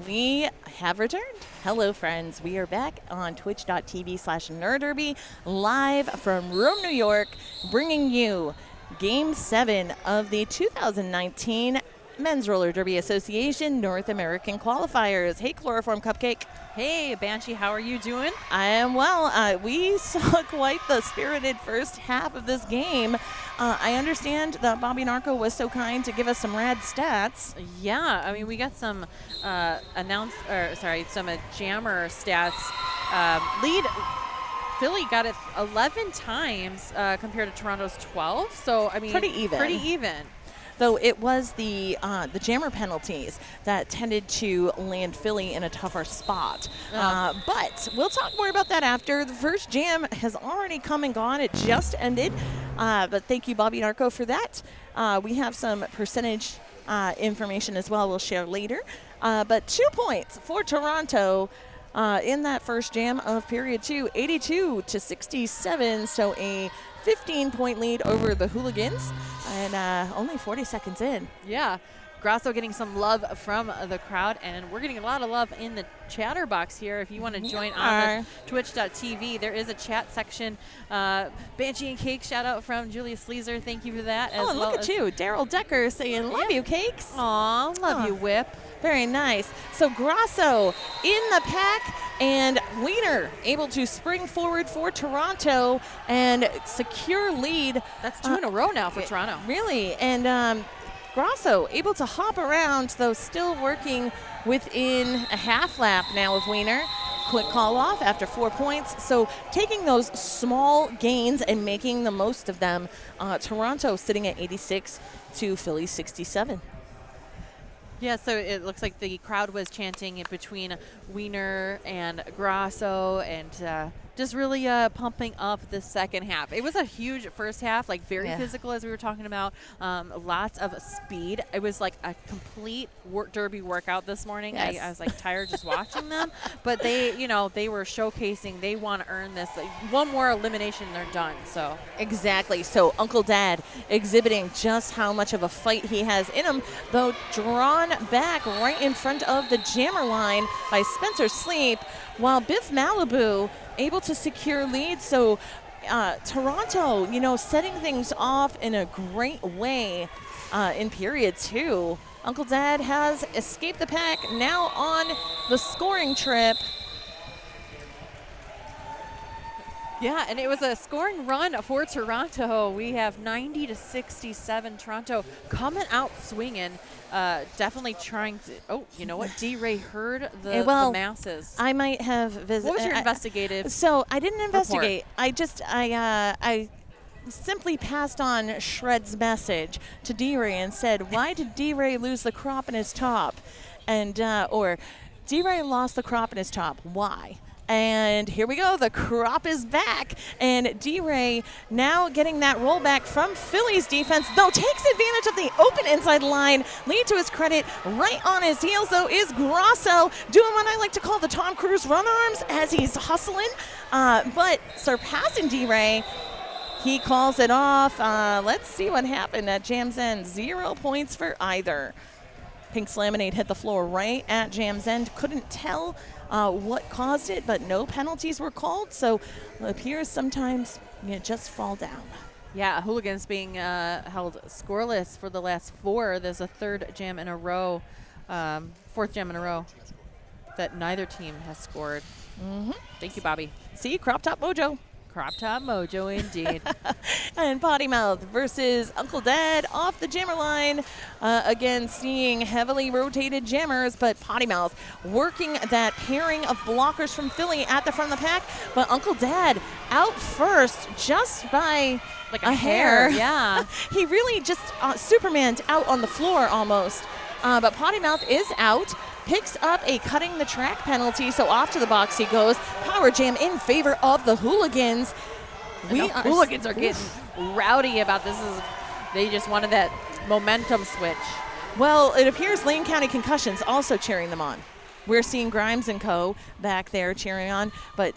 We have returned. Hello, friends. We are back on twitch.tv/NerdDerby, live from Rome, New York, bringing you Game 7 of the 2019 Men's Roller Derby Association North American Qualifiers. Hey, Chloroform Cupcake. Hey, Banshee, how are you doing? I am well. We saw quite the spirited first half of this game. I understand that Bobby Narco was so kind to give us some rad stats. Yeah, I mean, we got some some jammer stats. Lead Philly got it 11 times compared to Toronto's 12. So, I mean, pretty even. Though it was the jammer penalties that tended to land Philly in a tougher spot. But we'll talk more about that after. The first jam has already come and gone. It just ended. But thank you, Bobby Narco, for that. We have some percentage information as well we'll share later. But 2 points for Toronto in that first jam of period 2, 82-67. So a 15-point lead over the Hooligans, and only 40 seconds in. Yeah. Grasso getting some love from the crowd, and we're getting a lot of love in the chatter box here. If you want to join on the twitch.tv, there is a chat section. Banshee and Cake, shout out from Julia Sleazer. Thank you for that. Oh, and look at you. Daryl Decker saying, love you, Cakes. Aw, love you, Whip. Very nice. So Grasso in the pack, and Wiener able to spring forward for Toronto and secure lead. That's 2 in a row now for Toronto. Really, and Grasso able to hop around, though still working within a half lap now of Wiener. Quick call off after 4 points. So taking those small gains and making the most of them. Toronto sitting at 86 to Philly 67. Yeah, so it looks like the crowd was chanting in between Wiener and Grasso, and just really pumping up the second half. It was a huge first half, like very physical, as we were talking about. Lots of speed. It was like a complete derby workout this morning. Yes. I was like tired just watching them, but they, they were showcasing. They want to earn this. Like, one more elimination, and they're done. So exactly. So Uncle Dad exhibiting just how much of a fight he has in him, though drawn back right in front of the jammer line by Spencer Sleep, while Biff Malibu able to secure lead. So Toronto, setting things off in a great way in period 2. Uncle Dad has escaped the pack, now on the scoring trip. Yeah, and it was a scoring run for Toronto. We have 90-67. Toronto coming out swinging. Definitely trying to. Oh, you know what? D-Ray heard the masses. I might have visited. What was your investigative? So I didn't investigate. Report? I simply passed on Shred's message to D-Ray and said, "Why did D-Ray lose the crop in his top?" And or D-Ray lost the crop in his top. Why? And here we go. The crop is back. And D-Ray now getting that rollback from Philly's defense, though takes advantage of the open inside line. Lead to his credit. Right on his heels, though, is Grasso doing what I like to call the Tom Cruise run arms as he's hustling. But surpassing D-Ray, he calls it off. Let's see what happened at Jam's End. 0 points for either. Pink Slaminate hit the floor right at Jam's End. Couldn't tell what caused it, but no penalties were called, so it appears sometimes you just fall down. Yeah, Hooligans being held scoreless for the last 4. There's a fourth jam in a row that neither team has scored. Thank you, Bobby. See, Crop Top Mojo. Crop Top Mojo, indeed. And Potty Mouth versus Uncle Dad off the jammer line. Again, seeing heavily rotated jammers, but Potty Mouth working that pairing of blockers from Philly at the front of the pack. But Uncle Dad out first just by like a hair. Yeah. He really just Superman'd out on the floor almost. But Potty Mouth is out. Picks up a cutting the track penalty, so off to the box he goes. Power jam in favor of the Hooligans. Hooligans are getting rowdy about this. They just wanted that momentum switch. Well, it appears Lane County Concussions also cheering them on. We're seeing Grimes and co. back there cheering on, but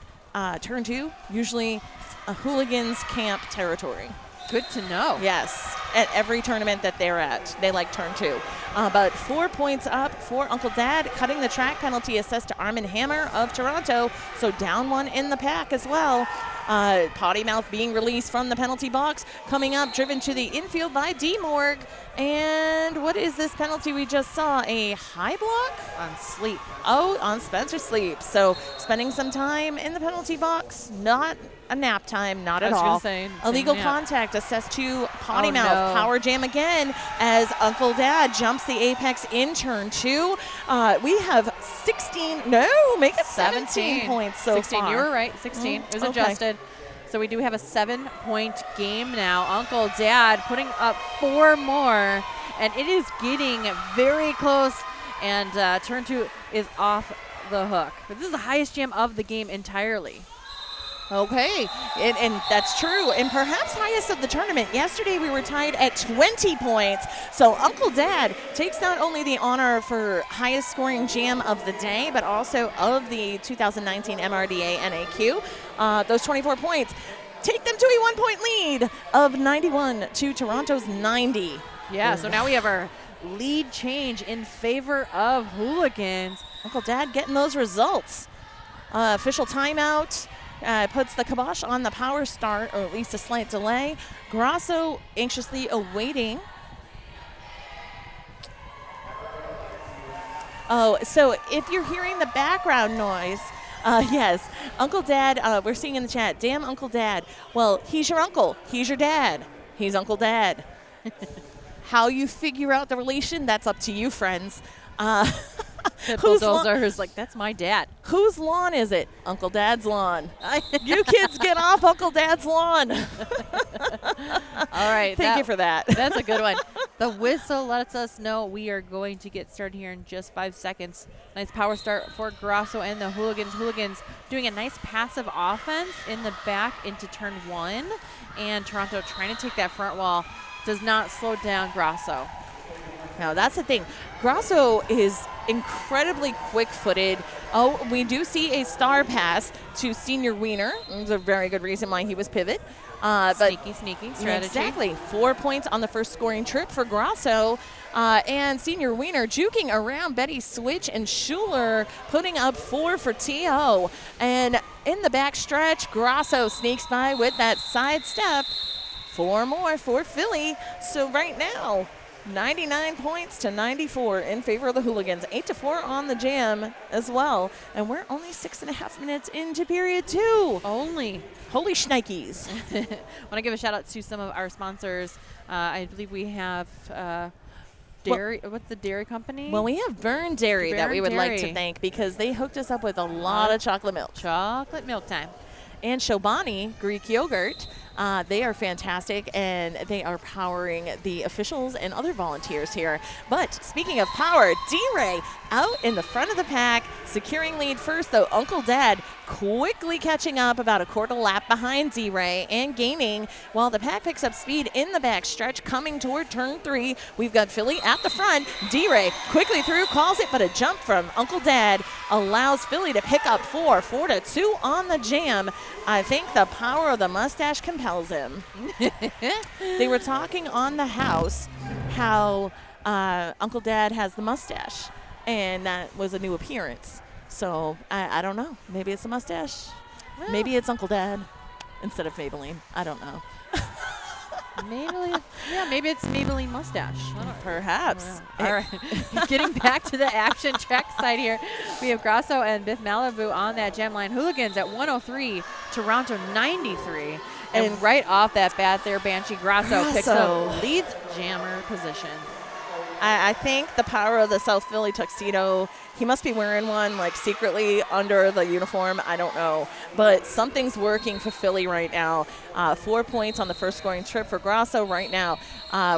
turn 2, usually a Hooligans camp territory. Good to know. Yes, at every tournament that they're at, they like turn 2. But 4 points up for Uncle Dad, cutting the track penalty assessed to Armin Hammer of Toronto. So down 1 in the pack as well. Potty Mouth being released from the penalty box. Coming up, driven to the infield by D. Morg. And what is this penalty we just saw? A high block? On Sleep. Oh, on Spencer Sleep. So spending some time in the penalty box, not a nap time, not at all. I was going to say. Illegal contact assessed to Potty Mouth. No. Power jam again as Uncle Dad jumps the apex in turn 2. We have 16, no, make it 17 points so 16, far. you were right, 16. It was okay. adjusted. So we do have a 7-point game now. Uncle Dad putting up 4 more, and it is getting very close, and turn 2 is off the hook. But this is the highest jam of the game entirely. Okay, and that's true, and perhaps highest of the tournament. Yesterday we were tied at 20 points, so Uncle Dad takes not only the honor for highest scoring jam of the day, but also of the 2019 MRDA NAQ. Those 24 points take them to a 1-point lead of 91 to Toronto's 90. Yeah, so now we have our lead change in favor of Hooligans. Uncle Dad getting those results. Official timeout. Puts the kibosh on the power start, or at least a slight delay. Grasso anxiously awaiting. Oh, so if you're hearing the background noise, yes, Uncle Dad, we're seeing in the chat, damn Uncle Dad. Well, he's your uncle. He's your dad. He's Uncle Dad. How you figure out the relation, that's up to you, friends. Bulldozer's like, that's my dad. Whose lawn is it? Uncle Dad's lawn. You kids get off Uncle Dad's lawn. All right. Thank you for that. That's a good one. The whistle lets us know we are going to get started here in just 5 seconds. Nice power start for Grasso and the Hooligans. Hooligans doing a nice passive offense in the back into turn 1. And Toronto trying to take that front wall. Does not slow down Grasso. Now, that's the thing. Grasso is incredibly quick-footed. Oh, we do see a star pass to Senior Wiener. There's a very good reason why he was pivot. Sneaky strategy. Exactly. 4 points on the first scoring trip for Grasso. And Senior Wiener juking around Betty Switch and Schuler, putting up 4 for T.O. And in the back stretch, Grasso sneaks by with that side step. 4 more for Philly. So right now, 99 points to 94 in favor of the Hooligans. 8-4 on the jam as well. And we're only 6.5 minutes into period 2. Only. Holy shnikes. Want to give a shout out to some of our sponsors. I believe we have dairy. What's the dairy company? Well, we have Burn Dairy that we would like to thank because they hooked us up with a lot of chocolate milk. Chocolate milk time. And Shobani Greek Yogurt. They are fantastic, and they are powering the officials and other volunteers here. But speaking of power, D-Ray out in the front of the pack, securing lead first, though Uncle Dad quickly catching up about a quarter lap behind D-Ray and gaining while the pack picks up speed in the back stretch coming toward turn 3. We've got Philly at the front. D-Ray quickly through, calls it, but a jump from Uncle Dad allows Philly to pick up 4-2 on the jam. I think the power of the mustache compels him. They were talking on the house how Uncle Dad has the mustache, and that was a new appearance. So I don't know. Maybe it's a mustache. Well, maybe it's Uncle Dad instead of Maybelline. I don't know. Maybelline. Yeah, maybe it's Maybelline mustache. Perhaps. All right. Getting back to the action track side here, we have Grasso and Biff Malibu on that jam line. Hooligans at 103, Toronto 93. And right off that bat there, Banshee Grasso picks up lead jammer position. I think the power of the South Philly tuxedo, he must be wearing one like secretly under the uniform. I don't know. But something's working for Philly right now. 4 points on the first scoring trip for Grasso right now.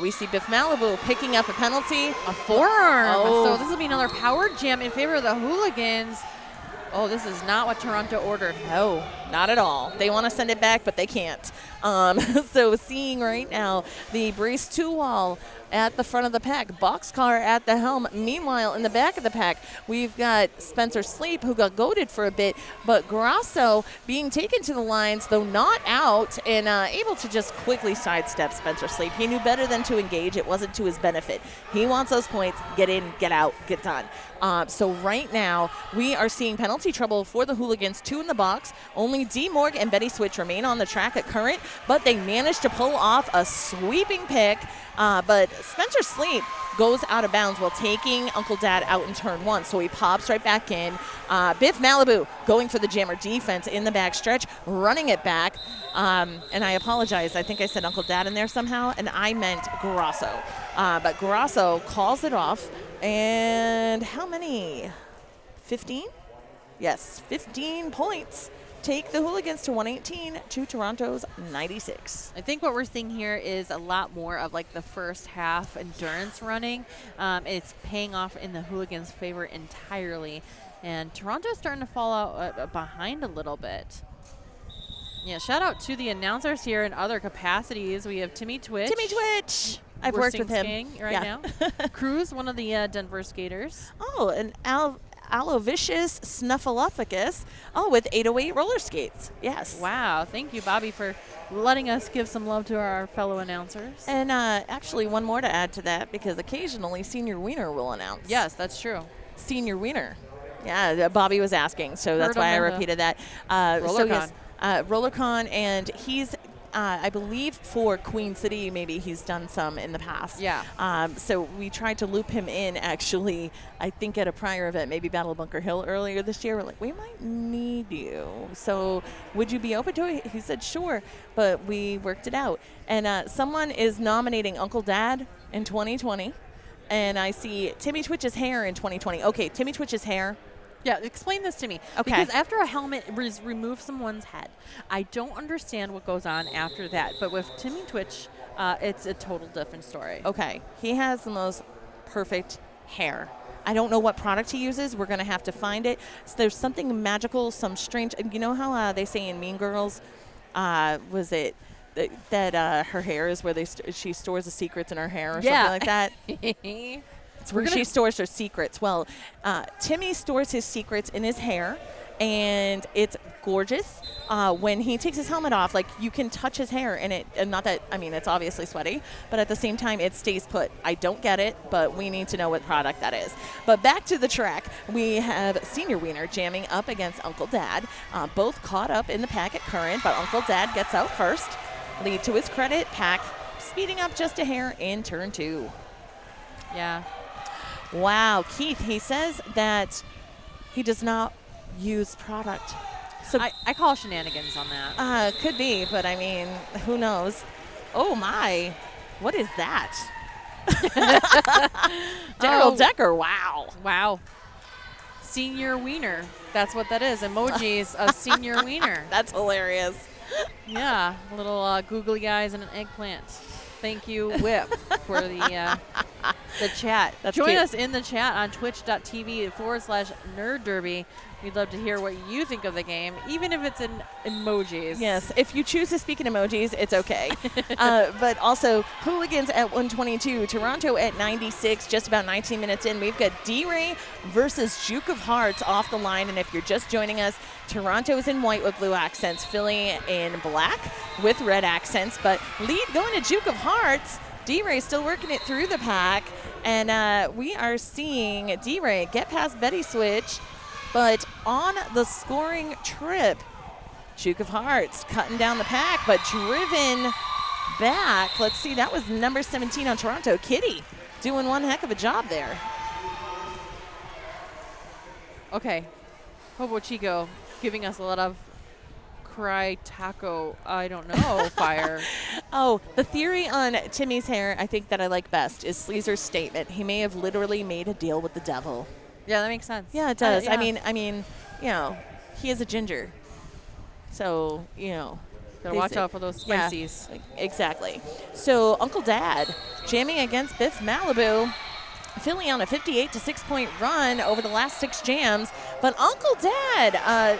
We see Biff Malibu picking up a penalty. A forearm. Oh. So this will be another power jam in favor of the Hooligans. Oh, this is not what Toronto ordered. No. Not at all. They want to send it back, but they can't. So seeing right now the Brace 2 wall at the front of the pack, Boxcar at the helm. Meanwhile, in the back of the pack, we've got Spencer Sleep, who got goaded for a bit, but Grasso being taken to the lines, though not out, and able to just quickly sidestep Spencer Sleep. He knew better than to engage. It wasn't to his benefit. He wants those points. Get in, get out, get done. So right now, we are seeing penalty trouble for the Hooligans, 2 in the box. Only D. Morg and Betty Switch remain on the track at current, but they managed to pull off a sweeping pick. But Spencer Sleep goes out of bounds while taking Uncle Dad out in turn 1. So he pops right back in. Biff Malibu going for the jammer defense in the back stretch, running it back. And I apologize. I think I said Uncle Dad in there somehow, and I meant Grasso. But Grasso calls it off. And how many? 15? Yes, 15 points. Take the Hooligans to 118 to Toronto's 96. I think what we're seeing here is a lot more of like the first half endurance running. It's paying off in the Hooligans' favor entirely. And Toronto's starting to fall out behind a little bit. Yeah, shout out to the announcers here in other capacities. We have Timmy Twitch. Timmy Twitch. I've worked with him right now. Cruz, one of the Denver skaters. Oh, and Alovicious Snuffleupagus. Oh, with 808 roller skates. Yes. Wow. Thank you, Bobby, for letting us give some love to our fellow announcers. And actually, one more to add to that, because occasionally Senior Wiener will announce. Yes, that's true. Senior Wiener. Yeah, Bobby was asking, so that's why I repeated that. RollerCon. RollerCon, and he's I believe for Queen City, maybe he's done some in the past. Yeah. So we tried to loop him in, actually, I think at a prior event, maybe Battle of Bunker Hill earlier this year. We're like, we might need you. So would you be open to it? He said, sure. But we worked it out. And someone is nominating Uncle Dad in 2020. And I see Timmy Twitch's hair in 2020. Okay, Timmy Twitch's hair. Yeah, explain this to me. Okay. Because after a helmet is removed someone's head, I don't understand what goes on after that. But with Timmy Twitch, it's a total different story. Okay. He has the most perfect hair. I don't know what product he uses. We're going to have to find it. So there's something magical, some strange. You know how they say in Mean Girls, was it that her hair is where she stores the secrets in her hair or something like that? It's where she stores her secrets. Well, Timmy stores his secrets in his hair, and it's gorgeous. When he takes his helmet off, like, you can touch his hair, and not that, I mean, it's obviously sweaty, but at the same time, it stays put. I don't get it, but we need to know what product that is. But back to the track, we have Senior Wiener jamming up against Uncle Dad. Both caught up in the pack at current, but Uncle Dad gets out first. Lead to his credit, pack speeding up just a hair in turn 2. Yeah. Wow, Keith, he says that he does not use product. So I call shenanigans on that. Could be, but I mean, who knows? Oh my, what is that? Daryl Decker, wow. Wow. Senior Wiener. That's what that is. Emojis of Senior Wiener. That's hilarious. Yeah, little googly eyes and an eggplant. Thank you, Whip, for the chat. Join cute. us in the chat on twitch.tv/Nerd Derby. We'd love to hear what you think of the game, even if it's in emojis. Yes, if you choose to speak in emojis, it's okay. But also, Hooligans at 122, Toronto at 96, just about 19 minutes in. We've got D-Ray versus Juke of Hearts off the line. And if you're just joining us, Toronto is in white with blue accents, Philly in black with red accents. But lead going to Juke of Hearts. D-Ray still working it through the pack. And we are seeing D-Ray get past Betty Switch. But on the scoring trip, Juke of Hearts cutting down the pack, but driven back. Let's see, that was number 17 on Toronto. Kitty doing one heck of a job there. Okay. Hobo Chico giving us a lot of cry taco, I don't know, fire. Oh, the theory on Timmy's hair I think that I like best is Sleezer's statement. He may have literally made a deal with the devil. Yeah, that makes sense. Yeah, it does. Yeah. I mean, you know, he is a ginger. So, you know. Gotta watch out for those spices. Yeah, exactly. So, Uncle Dad jamming against Biff Malibu. Philly on a 58-6 point run over the last 6 jams, but Uncle Dad,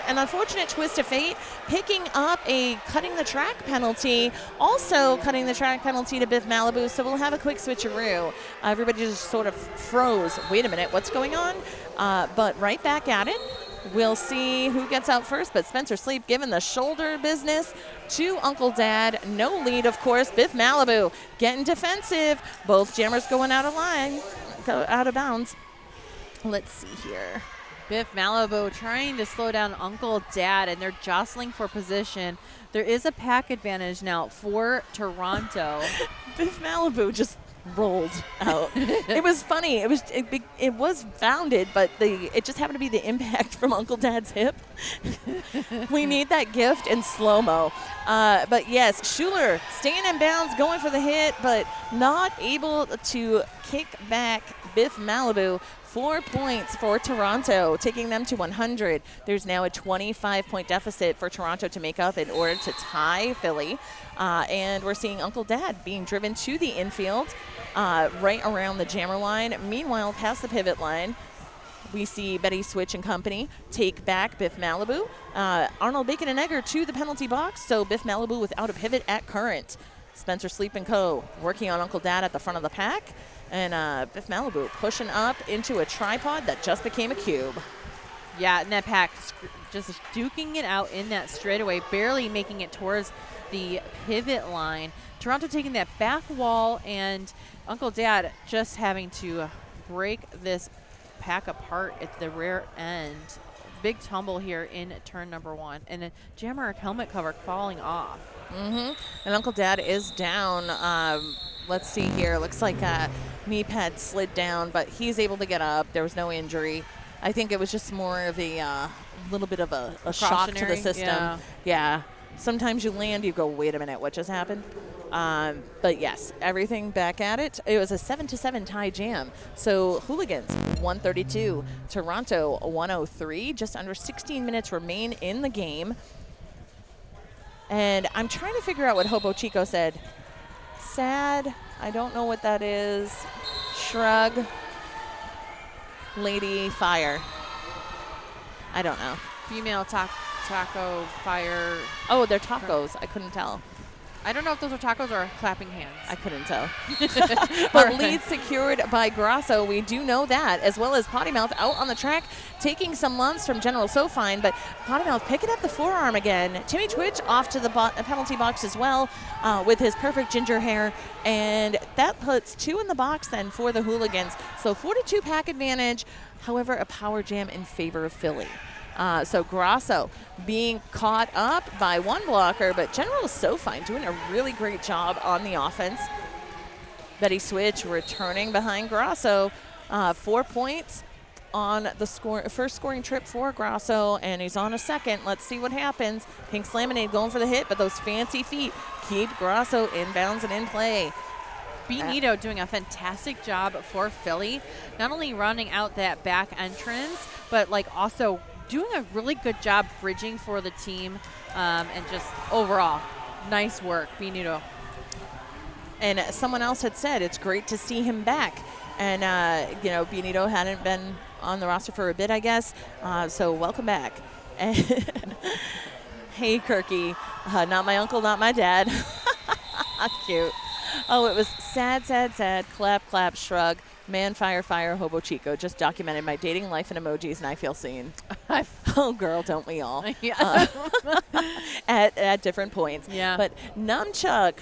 an unfortunate twist of fate, picking up a cutting the track penalty, also cutting the track penalty to Biff Malibu, so we'll have a quick switcheroo. Everybody just sort of froze. Wait a minute, what's going on? But right back at it. We'll see who gets out first, but Spencer Sleep giving the shoulder business to Uncle Dad. No lead, of course. Biff Malibu getting defensive. Both jammers going out of line, out of bounds. Let's see here. Biff Malibu trying to slow down Uncle Dad, and they're jostling for position. There is a pack advantage now for Toronto. Biff Malibu just rolled out. It was funny. It was founded, but it just happened to be the impact from Uncle Dad's hip. We need that gift in slow-mo. But yes, Schuler staying in bounds, going for the hit, but not able to kick back Biff Malibu. 4 points for Toronto, taking them to 100. There's now a 25-point deficit for Toronto to make up in order to tie Philly. And we're seeing Uncle Dad being driven to the infield right around the jammer line. Meanwhile, past the pivot line, we see Betty Switch and company take back Biff Malibu. Arnold Bacon and Egger to the penalty box, so Biff Malibu without a pivot at current. Spencer Sleep and Co. working on Uncle Dad at the front of the pack. And Biff Malibu pushing up into a tripod that just became a cube. Yeah, and that pack just duking it out in that straightaway, barely making it towards the pivot line. Toronto taking that back wall, and Uncle Dad just having to break this pack apart at the rear end. Big tumble here in turn number 1, and a jammer helmet cover falling off. And Uncle Dad is down. Let's see here. Looks like a knee pad slid down, but he's able to get up. There was no injury. I think it was just more of a little bit of a shock to the system. Yeah. Sometimes you land, you go, wait a minute, what just happened? But yes, everything back at it. It was a 7-7 tie jam. So Hooligans 132, Toronto 103. Just under 16 minutes remain in the game. And I'm trying to figure out what Hobo Chico said. Sad. I don't know what that is. Shrug. Lady fire. I don't know. Female taco fire. Oh, they're tacos. I couldn't tell. I don't know if those are tacos or clapping hands. I couldn't tell. But lead secured by Grasso. We do know that, as well as Potty Mouth out on the track, taking some lumps from General Sofine, but Potty Mouth picking up the forearm again. Timmy Twitch off to the penalty box as well with his perfect ginger hair, and that puts 2 in the box then for the Hooligans. So 4-2 pack advantage, however, a power jam in favor of Philly. So Grasso being caught up by one blocker, but General Sofine doing a really great job on the offense. Betty Switch returning behind Grasso. 4 points on the first scoring trip for Grasso, and he's on a second. Let's see what happens. Pink's Lemonade going for the hit, but those fancy feet keep Grasso inbounds and in play. Benito doing a fantastic job for Philly, not only running out that back entrance, but also doing a really good job bridging for the team, and just overall, nice work, Benito. And someone else had said it's great to see him back. And, Benito hadn't been on the roster for a bit, I guess. So welcome back. And hey, Kirky. Not my uncle, not my dad. Cute. Oh, it was sad, sad, sad. Clap, clap, shrug. Man, fire, fire, Hobo Chico. Just documented my dating life in emojis, and I feel seen. Oh, girl, don't we all? Yeah. At different points. Yeah. But Numchuck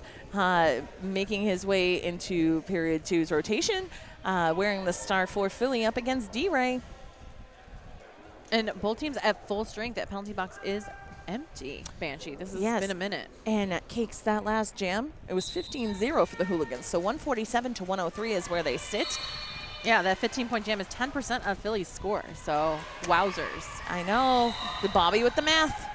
making his way into period 2's rotation, wearing the star for Philly up against D-Ray. And both teams at full strength. That penalty box is empty, Banshee. This has been a minute. And Cakes, that last jam, it was 15-0 for the Hooligans. So 147 to 103 is where they sit. Yeah, that 15-point jam is 10% of Philly's score. So wowzers. I know. The Bobby with the math.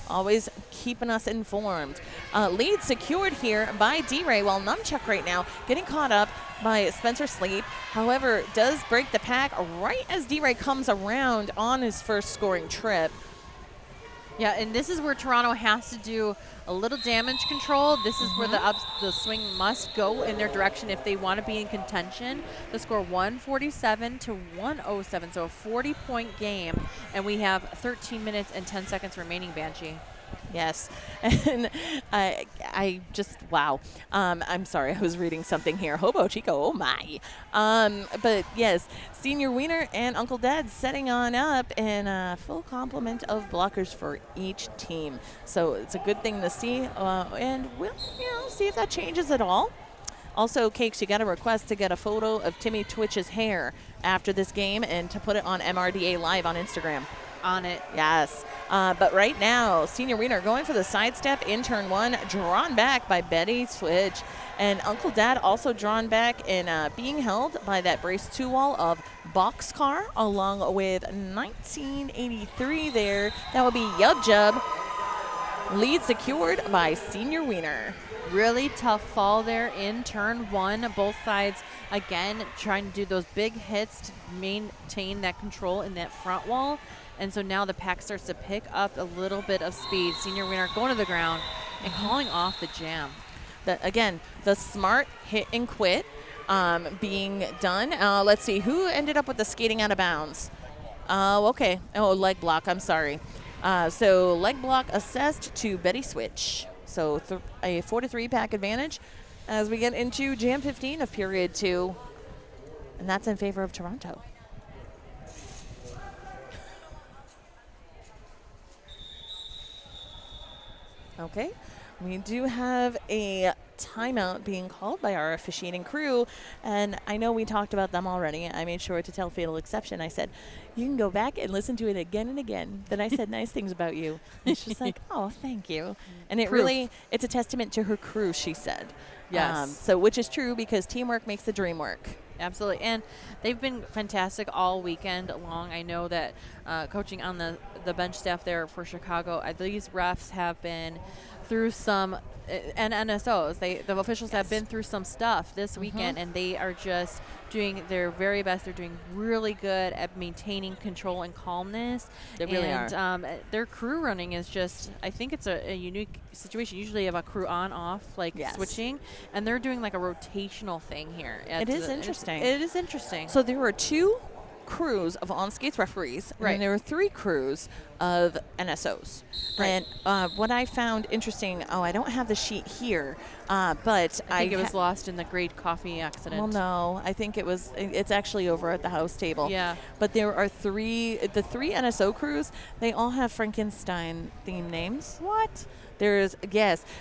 Always keeping us informed. Lead secured here by D-Ray, while Numchuck right now getting caught up by Spencer Sleep. However, does break the pack right as D-Ray comes around on his first scoring trip. Yeah, and this is where Toronto has to do a little damage control. This is where the swing must go in their direction if they want to be in contention. The score 147 to 107, so a 40-point game, and we have 13 minutes and 10 seconds remaining, Banshee. Yes, and I just, wow. I'm sorry, I was reading something here. Hobo Chico, oh my. But yes, Senior Wiener and Uncle Dad setting on up in a full complement of blockers for each team. So it's a good thing to see, and we'll see if that changes at all. Also, Cakes, you got a request to get a photo of Timmy Twitch's hair after this game and to put it on MRDA Live on Instagram. On it. Yes. But right now, Senior Wiener going for the sidestep in turn 1, drawn back by Betty Switch. And Uncle Dad also drawn back and being held by that brace 2 wall of Boxcar, along with 1983 there. That would be Yub Jub. Lead secured by Senior Wiener. Really tough fall there in turn 1. Both sides, again, trying to do those big hits to maintain that control in that front wall. And so now the pack starts to pick up a little bit of speed. Senior Wiener going to the ground and calling off the jam. Again, the smart hit and quit being done. Let's see, who ended up with the skating out of bounds? Okay. Oh, leg block. I'm sorry. So leg block assessed to Betty Switch. So a 4-3 pack advantage as we get into Jam 15 of period 2. And that's in favor of Toronto. Okay, we do have a timeout being called by our officiating crew, and I know we talked about them already. I made sure to tell Fatal Exception. I said, you can go back and listen to it again and again, that I said nice things about you. And she's like, oh, thank you. And it really, it's a testament to her crew, she said. Yes. So which is true because teamwork makes the dream work. Absolutely. And they've been fantastic all weekend long. I know that coaching on the bench staff there for Chicago, these refs have been through some, and NSOs, the officials have been through some stuff this weekend, and they are just doing their very best. They're doing really good at maintaining control and calmness. They really are. Their crew running is just, I think it's a unique situation. Usually you have a crew on, off, switching, and they're doing like a rotational thing here. It is interesting. It is interesting. So there were 2 crews of on-skates referees, and there were 3 crews of NSOs. Right. And what I found interesting, I don't have the sheet here, but I think it was lost in the great coffee accident. Well, no, I think it's actually over at the house table. Yeah. But there are the 3 NSO crews, they all have Frankenstein theme names. What? There's,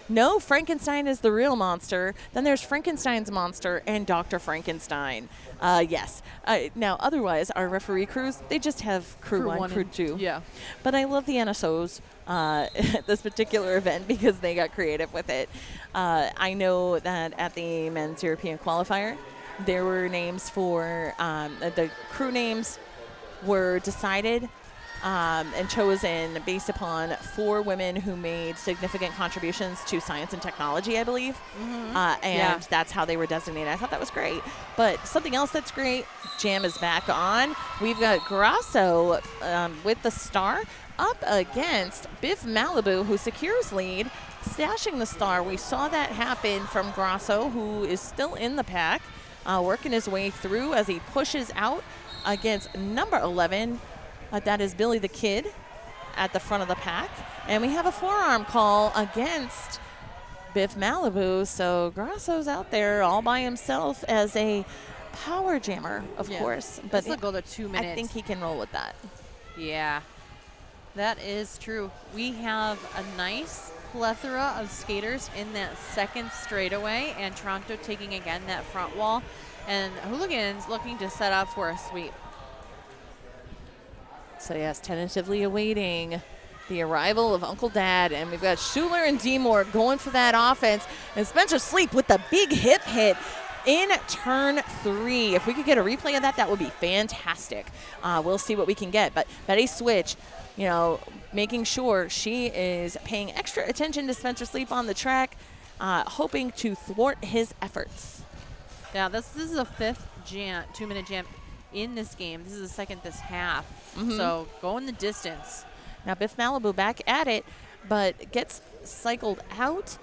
no, Frankenstein is the real monster. Then there's Frankenstein's monster and Dr. Frankenstein. Yes. Now, otherwise, our referee crews, they just have crew 1, crew 2. Yeah. But I love the NSOs at this particular event because they got creative with it. I know that at the men's European qualifier, there were names for the crew names were decided and chosen based upon 4 women who made significant contributions to science and technology, I believe. And that's how they were designated. I thought that was great. But something else that's great, Jam is back on. We've got Grasso with the star up against Biff Malibu, who secures lead, stashing the star. We saw that happen from Grasso, who is still in the pack, working his way through as he pushes out against number 11. That is Billy the Kid at the front of the pack. And we have a forearm call against Biff Malibu. So Grasso's out there all by himself as a power jammer, of course. But this will go to 2 minutes. I think he can roll with that. Yeah, that is true. We have a nice plethora of skaters in that second straightaway, and Toronto taking again that front wall. And Hooligans looking to set up for a sweep. So yes, tentatively awaiting the arrival of Uncle Dad. And we've got Schuler and Demore going for that offense. And Spencer Sleep with the big hip hit in turn 3. If we could get a replay of that, that would be fantastic. We'll see what we can get. But Betty Switch, making sure she is paying extra attention to Spencer Sleep on the track, hoping to thwart his efforts. Yeah, this is a 5th 2-minute jam in this game. This is the second this half. So going the distance. Now Biff Malibu back at it, but gets cycled out.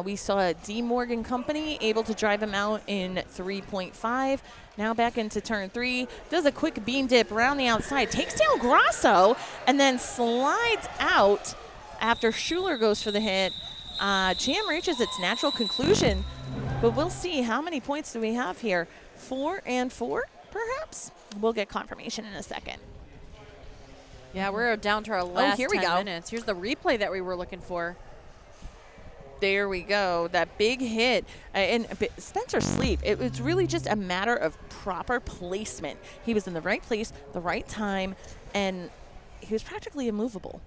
We saw D Morgan Company able to drive him out in 3.5. Now back into turn 3. Does a quick beam dip around the outside. Takes down Grasso and then slides out after Schuler goes for the hit. Jam reaches its natural conclusion, but we'll see how many points do we have here. 4 and 4, perhaps? We'll get confirmation in a second. Yeah, we're down to our last here we 10 go. minutes. Here's the replay that we were looking for. There we go. That big hit. And Spencer Sleep, it was really just a matter of proper placement. He was in the right place, the right time, and he was practically immovable.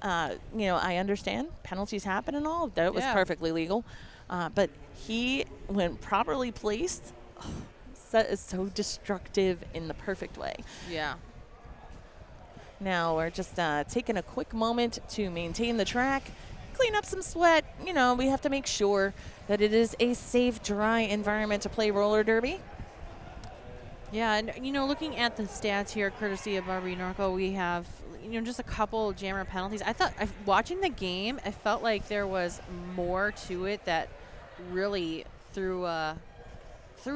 I understand penalties happen and all. That was perfectly legal. But he, when properly placed, is so destructive in the perfect way. Yeah. Now we're just taking a quick moment to maintain the track, clean up some sweat. We have to make sure that it is a safe, dry environment to play roller derby. Yeah, and looking at the stats here, courtesy of Barbie Norco, we have just a couple jammer penalties. I thought watching the game, I felt like there was more to it that really threw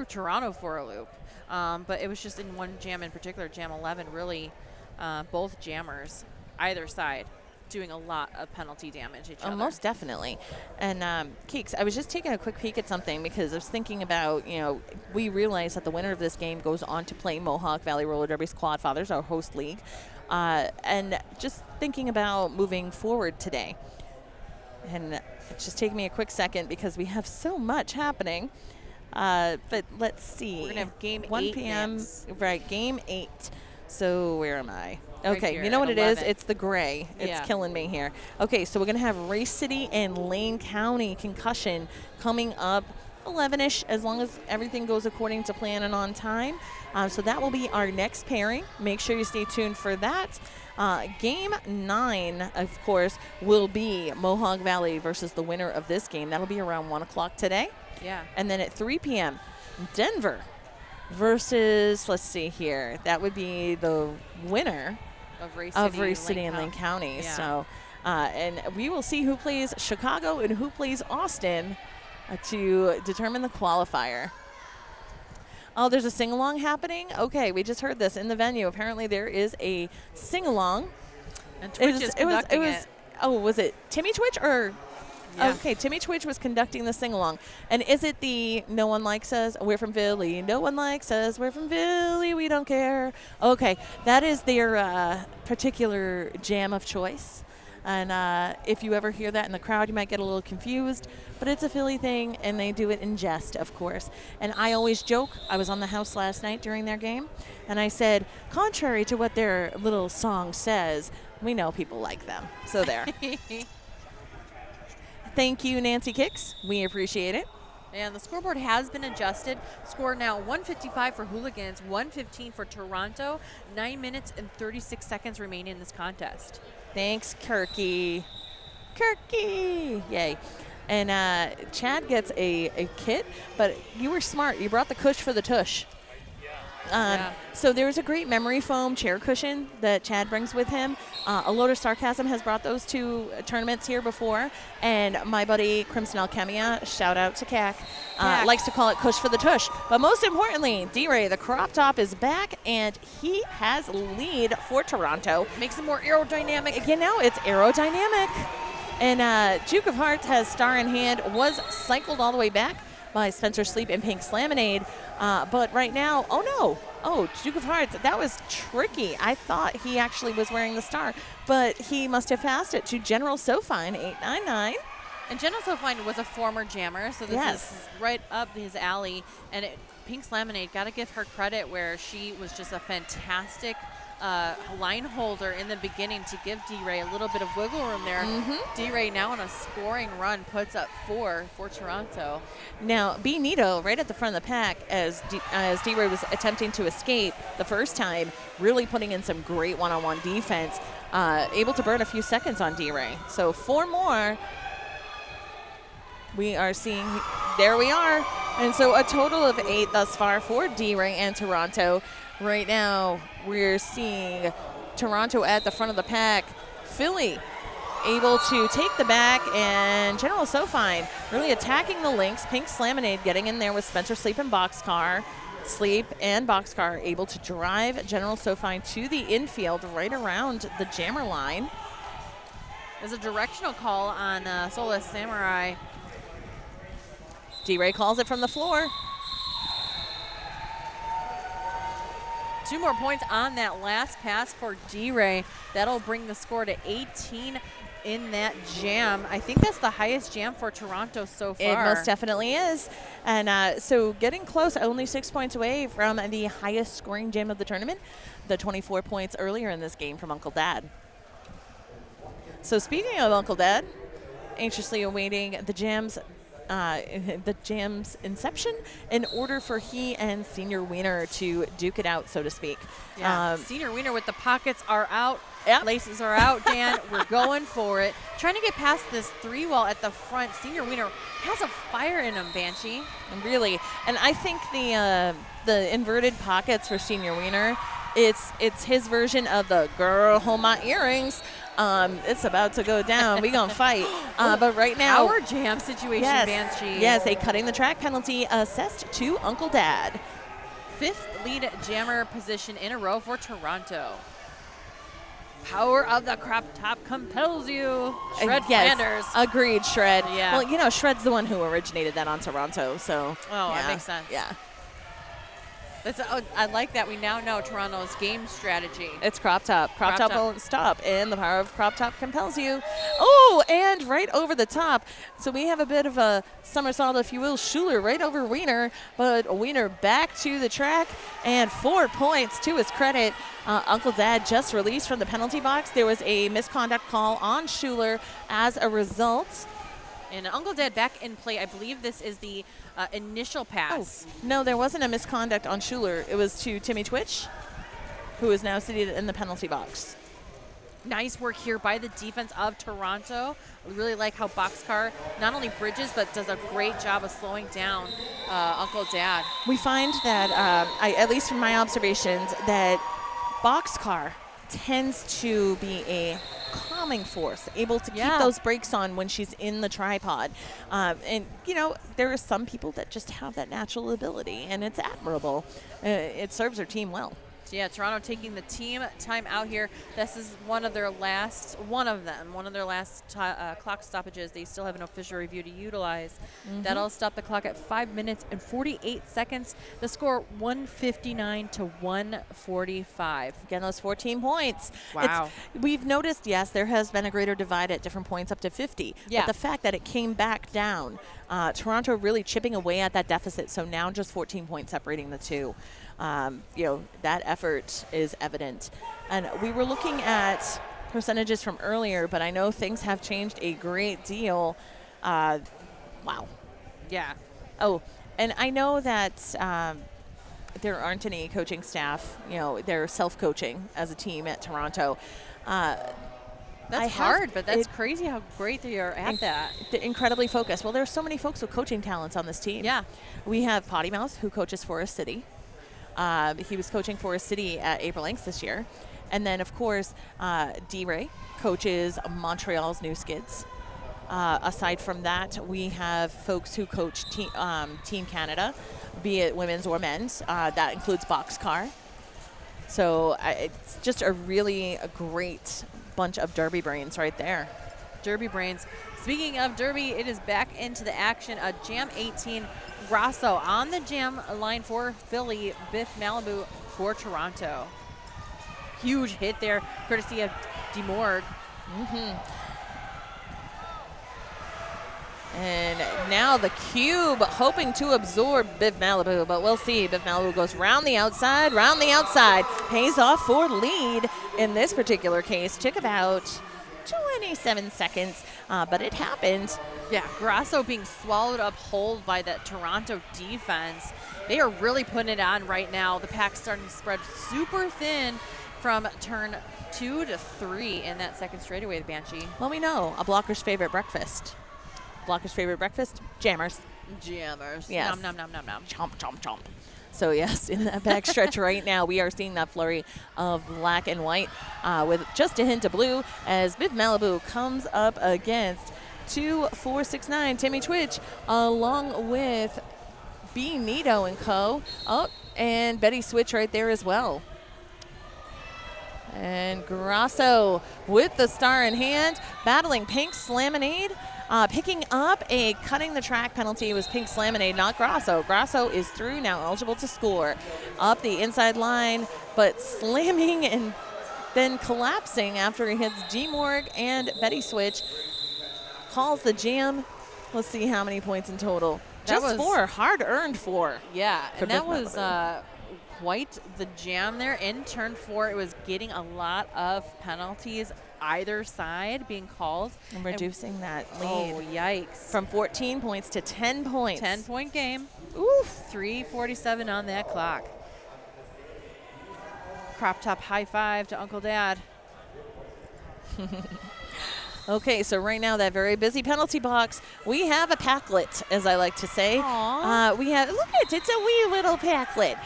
Toronto for a loop. But it was just in one jam in particular, Jam 11, really both jammers, either side, doing a lot of penalty damage each other. Most definitely. And Keeks, I was just taking a quick peek at something because I was thinking about, we realize that the winner of this game goes on to play Mohawk Valley Roller Derby's Quad Fathers, our host league. And just thinking about moving forward today. And it's just taking me a quick second because we have so much happening. But let's see. We're going to have game 1 8 p.m. next. Right, game 8. So where am I? Right Okay, here you know at what it 11. is? It's the gray. It's killing me here. Okay, so we're going to have Race City and Lane County Concussion coming up 11-ish, as long as everything goes according to plan and on time. So that will be our next pairing. Make sure you stay tuned for that. Game 9, of course, will be Mohawk Valley versus the winner of this game. That'll be around 1 o'clock today. Yeah. And then at 3 p.m., Denver versus, let's see here, that would be the winner Of Race City and Lane County. Yeah. So, and we will see who plays Chicago and who plays Austin to determine the qualifier. Oh, there's a sing-along happening? Okay, we just heard this in the venue. Apparently there is a sing-along. And Twitch is conducting it. Oh, was it Timmy Twitch or? Yeah. Okay, Timmy Twitch was conducting the sing-along. And is it the No One Likes Us, We're from Philly, No One Likes Us, We're from Philly, We Don't Care? Okay, that is their particular jam of choice. And if you ever hear that in the crowd, you might get a little confused. But it's a Philly thing, and they do it in jest, of course. And I always joke, I was on the house last night during their game, and I said, contrary to what their little song says, we know people like them. So there. Thank you, Nancy Kicks. We appreciate it. And the scoreboard has been adjusted. Score now 155 for Hooligans, 115 for Toronto. 9 minutes and 36 seconds remain in this contest. Thanks, Kirky. Kirky! Yay. And Chad gets a kit, but you were smart. You brought the cush for the tush. So there's a great memory foam chair cushion that Chad brings with him. A Load of Sarcasm has brought those to tournaments here before. And my buddy Crimson Alchemia, shout out to CAC, likes to call it Cush for the Tush. But most importantly, D-Ray, the crop top is back, and he has lead for Toronto. Makes it more aerodynamic. It's aerodynamic. And Duke of Hearts has star in hand, was cycled all the way back by Spencer Sleep and Pink Slaminade. But right now, Duke of Hearts, that was tricky. I thought he actually was wearing the star, but he must have passed it to General Sofine, 899. And General Sofine was a former jammer, so this is right up his alley. And Pink Slaminade, got to give her credit where she was just a fantastic line holder in the beginning to give D-Ray a little bit of wiggle room there. D-Ray now on a scoring run puts up 4 for Toronto. Now, B. Nito right at the front of the pack as D-Ray was attempting to escape the first time, really putting in some great one-on-one defense, able to burn a few seconds on D-Ray. So 4 more. We are seeing, there we are. And so a total of 8 thus far for D-Ray and Toronto. Right now, we're seeing Toronto at the front of the pack, Philly able to take the back, and General SoFi really attacking the links. Pink Slaminade getting in there with Spencer Sleep and Boxcar. Sleep and Boxcar able to drive General SoFi to the infield right around the jammer line. There's a directional call on Soulless Samurai. D-Ray calls it from the floor. 2 more points on that last pass for D-Ray. That'll bring the score to 18 in that jam. I think that's the highest jam for Toronto so far. It most definitely is. And so getting close, only 6 points away from the highest scoring jam of the tournament, the 24 points earlier in this game from Uncle Dad. So speaking of Uncle Dad, anxiously awaiting the jam's inception in order for he and Senior Wiener to duke it out, so to speak. Yeah. Senior Wiener with the pockets are out. Yep. Laces are out, Dan. We're going for it. Trying to get past this 3-wall at the front. Senior Wiener has a fire in him, Banshee. Really. And I think the inverted pockets for Senior Wiener, it's his version of the girl hold my earrings. It's about to go down. We gonna fight. But right now, Power jam situation, yes, Banshee. Yes, a cutting the track penalty assessed to Uncle Dad. 5th lead jammer position in a row for Toronto. Power of the crop top compels you. Shred Yes, Flanders. agreed, Shred. Yeah. Well, you know, Shred's the one who originated that on Toronto, so. Oh, yeah, that makes sense. Yeah. I like that we now know Toronto's game strategy. It's crop top. Crop top top. won't stop, and the power of crop top compels you. Oh, and right over the top. So we have a bit of a somersault, if you will, Schuler right over Wiener, but Wiener back to the track, and 4 points to his credit. Uncle Dad just released from the penalty box. There was a misconduct call on Schuler as a result. And Uncle Dad back in play. I believe this is the initial pass. Oh, no, there wasn't a misconduct on Schuler. It was to Timmy Twitch, who is now seated in the penalty box. Nice work here by the defense of Toronto. We really like how Boxcar not only bridges, but does a great job of slowing down Uncle Dad. We find that, at least from my observations, that Boxcar tends to be a calming force, able to keep those brakes on when she's in the tripod. And, you know, there are some people that just have that natural ability, and it's admirable. It serves her team well. So yeah, Toronto taking the team time out here. This is one of their last clock stoppages. They still have an official review to utilize. That'll stop the clock at 5 minutes and 48 seconds. The score 159 to 145. Again, those 14 points. Wow. We've noticed, yes, there has been a greater divide at different points up to 50. Yeah. But the fact that it came back down, Toronto really chipping away at that deficit. So now just 14 points separating the two. You know, that effort is evident. And we were looking at percentages from earlier, but I know things have changed a great deal. Wow. Yeah. Oh, and I know that there aren't any coaching staff. You know, they're self-coaching as a team at Toronto. That's hard, but that's crazy how great they are at that. Incredibly focused. Well, there's so many folks with coaching talents on this team. Yeah. We have Potty Mouth, who coaches Forest City. He was coaching Forest City at April Lynx this year. And then, of course, D-Ray coaches Montreal's New Skids. Aside from that, we have folks who coach Team Canada, be it women's or men's. That includes Boxcar. So it's just a really great bunch of Derby brains right there. Derby brains. Speaking of Derby, it is back into the action. Jam 18, Grasso on the jam line for Philly, Biff Malibu for Toronto. Huge hit there, courtesy of DeMorg. And now the cube hoping to absorb Biff Malibu, but we'll see. Biff Malibu goes round the outside, pays off for lead in this particular case. Took about 27 seconds, but it happened. Yeah, Grasso being swallowed up whole by that Toronto defense. They are really putting it on right now. The pack's starting to spread super thin from turn 2 to 3 in that second straightaway, the Banshee. Well, we know a blocker's favorite breakfast. Blocker's favorite breakfast? Jammers. Jammers. Yes. Nom, nom, nom, nom, nom. Chomp, chomp, chomp. So, yes, in that backstretch right now, we are seeing that flurry of black and white with just a hint of blue as Biv Malibu comes up against 2469 Timmy Twitch along with B Nito and Co. Oh, and Betty Switch right there as well. And Grasso with the star in hand, battling Pink Slaminade. Picking up a cutting the track penalty was Pink Slaminade, not Grasso. Grasso is through, now eligible to score. Up the inside line, but slamming and then collapsing after he hits D-Morg and Betty Switch. Calls the jam. Let's see how many points in total. That Just was 4, hard-earned 4. Yeah, for and that Biff was Malibu. quite the jam there. In turn 4, it was getting a lot of penalties either side being called. And reducing that lead. Oh, yikes. From 14 points to 10 points. 10-point game. Oof. 3:47 on that clock. Crop top high five to Uncle Dad. Okay, so right now that very busy penalty box, we have a packlet, as I like to say. We have, look at it, it's a wee little packlet.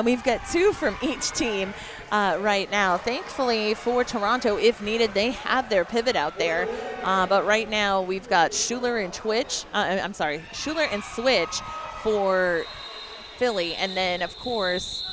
We've got 2 from each team right now. Thankfully for Toronto, if needed, they have their pivot out there. But right now we've got Schuler and Schuler and Switch for Philly. And then, of course,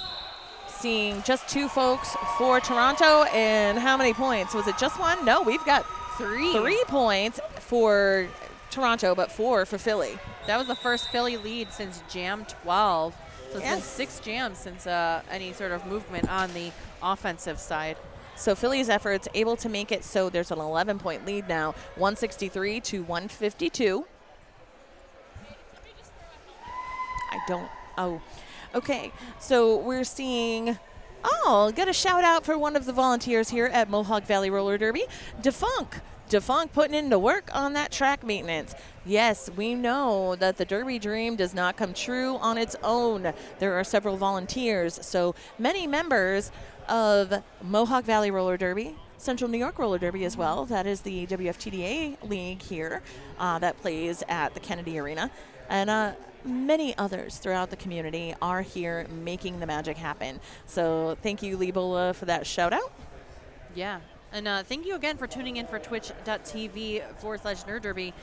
seeing just 2 folks for Toronto. And how many points? Was it just 1? No, we've got 3 points for Toronto, but 4 for Philly. That was the first Philly lead since Jam 12. So it's been Yes. 6 jams since any sort of movement on the offensive side. So Philly's efforts able to make it so there's an 11-point lead now, 163 to 152. Okay. So we're seeing, get a shout out for one of the volunteers here at Mohawk Valley Roller Derby, Defunk putting in the work on that track maintenance. Yes, we know that the Derby dream does not come true on its own. There are several volunteers, so many members of Mohawk Valley Roller Derby, Central New York Roller Derby as well. That is the WFTDA league here that plays at the Kennedy Arena. And many others throughout the community are here making the magic happen. So thank you, Libola, for that shout out. Yeah. And thank you again for tuning in for twitch.tv/Nerd Derby.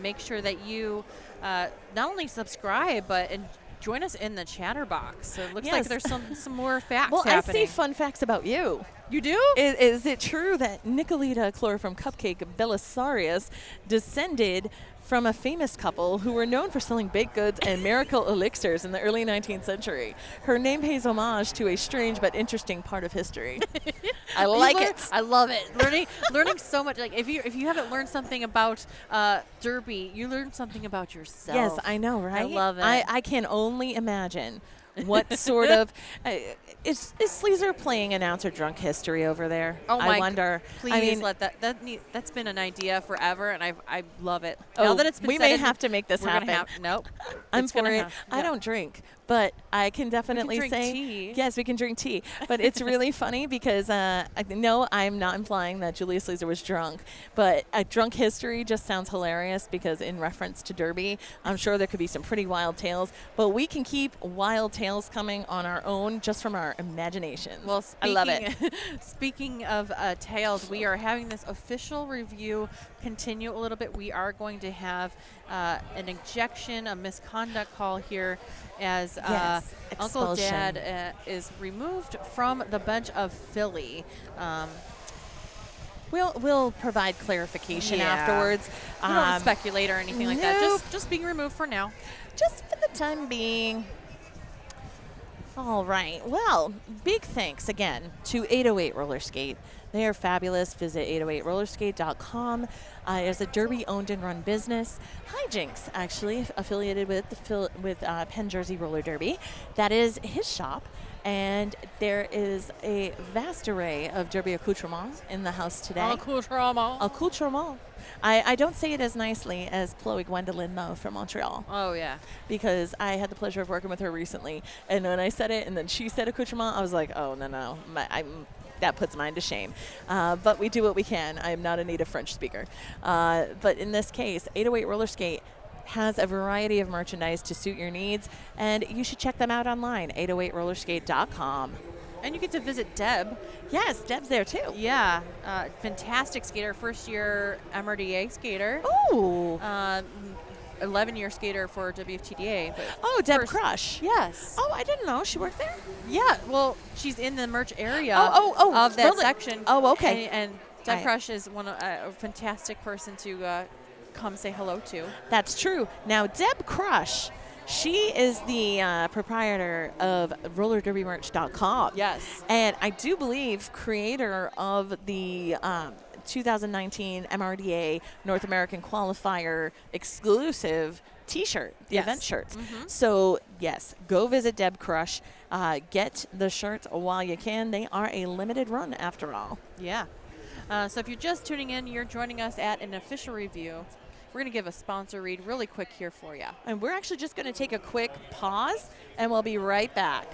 Make sure that you not only subscribe, but join us in the chatter box. So it looks like there's some more facts happening. I see fun facts about you. You do? Is it true that Nicolita Chloroform Cupcake Belisarius descended from a famous couple who were known for selling baked goods and miracle elixirs in the early 19th century? Her name pays homage to a strange but interesting part of history. I like it. I love it. Learning so much. Like if you haven't learned something about Derby, you learned something about yourself. Yes, I know, right? I love it. I can only imagine what sort of is Sleazer playing announcer drunk history over there? I wonder. Please let that's been an idea forever, and I love it. Oh, now that it's been we may have to make this happen. Nope. I'm for it. I don't drink, but I can definitely we can drink say tea. Yes, we can drink tea. But it's really funny because no, I'm not implying that Julius Sleazer was drunk, but drunk history just sounds hilarious because in reference to Derby, I'm sure there could be some pretty wild tales, but we can keep wild tales coming on our own just from our imagination. Well, I love it. Speaking of tales, we are having this official review continue a little bit. We are going to have an ejection, a misconduct call here as Uncle Dad is removed from the bench of Philly. We'll provide clarification afterwards. We don't want to speculate or anything like that. Just being removed for now. Just for the time being. All right. Well, big thanks again to 808 Roller Skate. They are fabulous. Visit 808rollerskate.com. It's a Derby-owned and run business. Hijinks, actually, affiliated with Penn Jersey Roller Derby. That is his shop. And there is a vast array of Derby accoutrements in the house today. Accoutrement. I don't say it as nicely as Chloe Gwendolyn, though, from Montreal. Oh, yeah. Because I had the pleasure of working with her recently. And when I said it and then she said accoutrement, I was like, oh, no. That puts mine to shame. But we do what we can. I am not a native French speaker. But in this case, 808 Roller Skate has a variety of merchandise to suit your needs, and you should check them out online, 808rollerskate.com. And you get to visit Deb. Yes, Deb's there too. Yeah, fantastic skater, first year MRDA skater. Oh. 11-year skater for WFTDA. But Oh, Deb Crush. Yes. Oh, I didn't know she worked there. Yeah, well, she's in the merch area of that really? section. Oh, okay. And Deb Crush is a fantastic person to come say hello to. That's true. Now, Deb Crush, she is the proprietor of rollerderbymerch.com. Yes. And I do believe creator of the 2019 MRDA North American Qualifier exclusive T-shirt, the event shirts. So, yes, go visit Deb Crush. Get the shirts while you can. They are a limited run after all. Yeah. So if you're just tuning in, you're joining us at an official review. We're going to give a sponsor read really quick here for you. And we're actually just going to take a quick pause, and we'll be right back.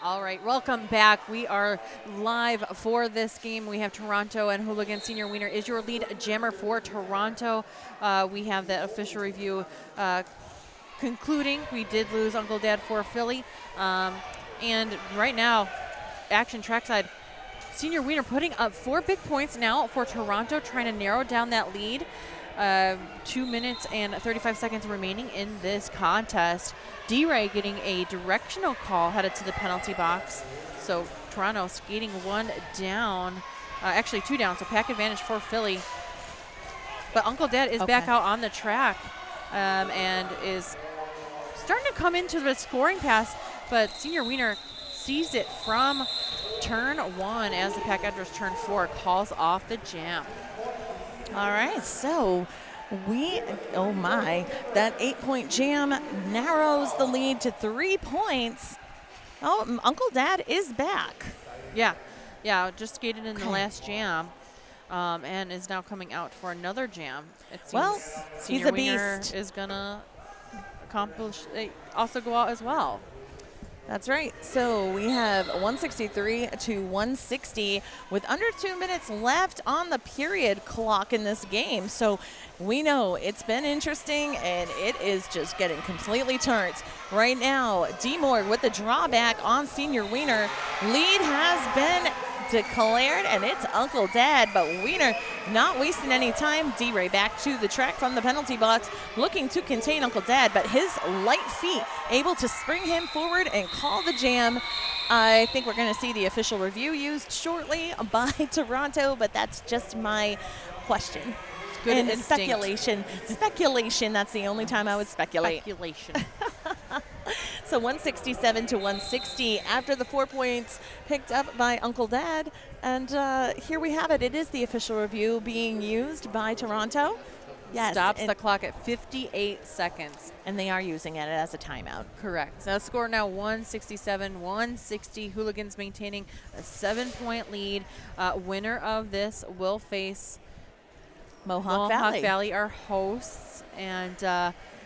All right, welcome back. We are live for this game. We have Toronto and Hooligans. Senior Wiener is your lead jammer for Toronto. We have the official review concluding. We did lose Uncle Dad for Philly. And right now, action trackside. Senior Wiener putting up 4 big points now for Toronto, trying to narrow down that lead. 2 minutes and 35 seconds remaining in this contest. D-Ray getting a directional call headed to the penalty box. So Toronto skating 1 down, actually 2 down, so pack advantage for Philly. But Uncle Dad is back out on the track and is starting to come into the scoring pass, but Senior Wiener sees it from turn 1 as the pack enters turn 4, calls off the jam. All right, so oh my, that 8-point jam narrows the lead to 3 points. Oh, Uncle Dad is back. Yeah, just skated in the last jam and is now coming out for another jam. It seems well, Senior he's a Wiener beast. is going to also go out as well. That's right. So we have 163 to 160 with under 2 minutes left on the period clock in this game. So we know it's been interesting, and it is just getting completely turned. Right now, D. Moore with the drawback on Senior Wiener. Lead has been declared, and it's Uncle Dad, but Wiener not wasting any time. D-Ray back to the track from the penalty box, looking to contain Uncle Dad, but his light feet able to spring him forward and call the jam. I think we're going to see the official review used shortly by Toronto, but that's just my question. Good and instinct. Speculation, that's the only time I would speculate. Speculation. So 167 to 160 after the 4 points picked up by Uncle Dad. And here we have it. It is the official review being used by Toronto. Yes. Stops the clock at 58 seconds. And they are using it as a timeout. Correct. So score now 167-160. Hooligans maintaining a 7-point lead. Winner of this will face Mohawk Valley, our hosts. And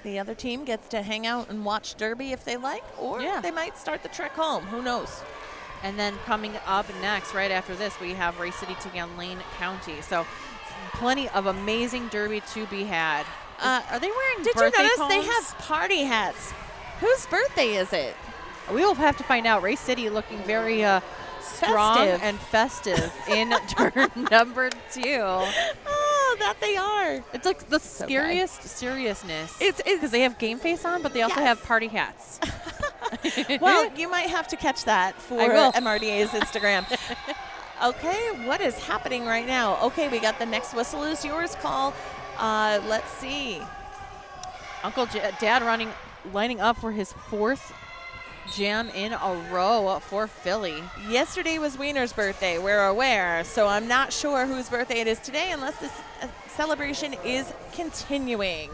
the other team gets to hang out and watch Derby if they like, or they might start the trek home. Who knows? And then coming up next, right after this, we have Ray City taking on Lane County. So plenty of amazing Derby to be had. Are they wearing Did birthday you notice cones? they have party hats? Whose birthday is it? We will have to find out. Ray City looking very strong Festive. and festive in turn number 2. Oh, that they are. It's like the scariest seriousness. It's because they have game face on, but they also have party hats. Well, you might have to catch that for I will. MRDA's Instagram. Okay, what is happening right now? Okay, we got the next whistle is yours call. Let's see. Uncle Dad lining up for his 4th jam in a row for Philly. Yesterday was Wiener's birthday, we're aware, so I'm not sure whose birthday it is today unless this celebration is continuing.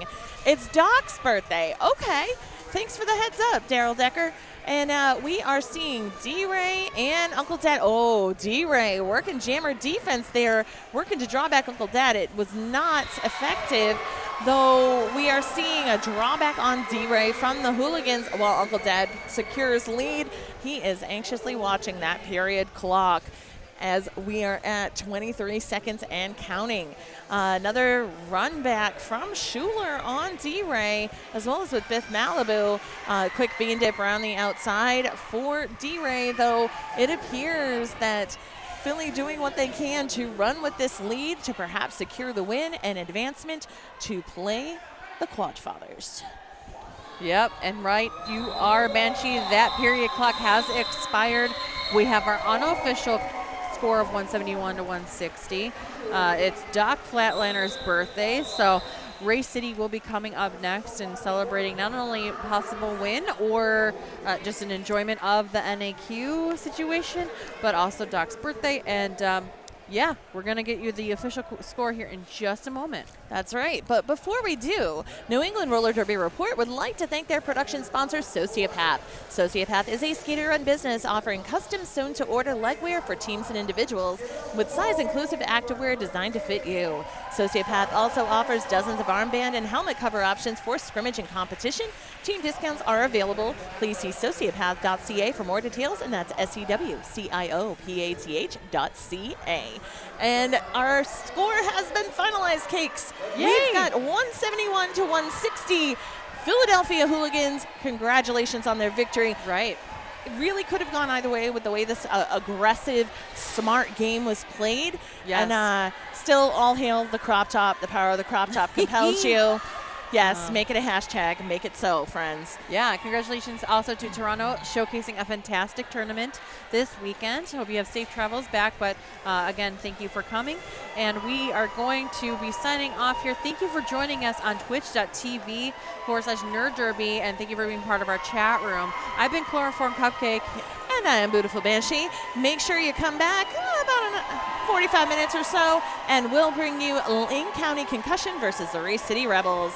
It's Doc's birthday. Okay, thanks for the heads up, Daryl Decker. And we are seeing D-Ray and Uncle Dad. Oh, D-Ray working jammer defense there, working to draw back Uncle Dad. It was not effective, though we are seeing a drawback on D-Ray from the Hooligans while Uncle Dad secures lead. He is anxiously watching that period clock as we are at 23 seconds and counting. Another run back from Schuler on D-Ray, as well as with Biff Malibu. Quick bean dip around the outside for D-Ray, though it appears that Philly doing what they can to run with this lead to perhaps secure the win and advancement to play the Quadfathers. Yep, and right, you are, Banshee. That period clock has expired. We have our unofficial score of 171 to 160. It's Doc Flatlander's birthday, so Ray City will be coming up next and celebrating not only a possible win or just an enjoyment of the NAQ situation, but also Doc's birthday. And yeah, we're going to get you the official score here in just a moment. That's right. But before we do, New England Roller Derby Report would like to thank their production sponsor, Sociopath. Sociopath is a skater-run business offering custom sewn-to-order legwear for teams and individuals with size-inclusive activewear designed to fit you. Sociopath also offers dozens of armband and helmet cover options for scrimmage and competition. Team discounts are available. Please see sociopath.ca for more details, and that's SEWCIOPATH.ca. And our score has been finalized, Cakes. Yay! We've got 171 to 160. Philadelphia Hooligans, congratulations on their victory. Right. It really could have gone either way with the way this aggressive, smart game was played. Yes. And still all hail the crop top. The power of the crop top compels you. Yes, make it a hashtag. Make it so, friends. Yeah, congratulations also to Toronto, showcasing a fantastic tournament this weekend. Hope you have safe travels back, but again, thank you for coming. And we are going to be signing off here. Thank you for joining us on twitch.tv/Nerd Derby, and thank you for being part of our chat room. I've been Chloroform Cupcake. And I am Beautiful Banshee. Make sure you come back about 45 minutes or so, and we'll bring you Lane County Concussion versus the Ray City Rebels.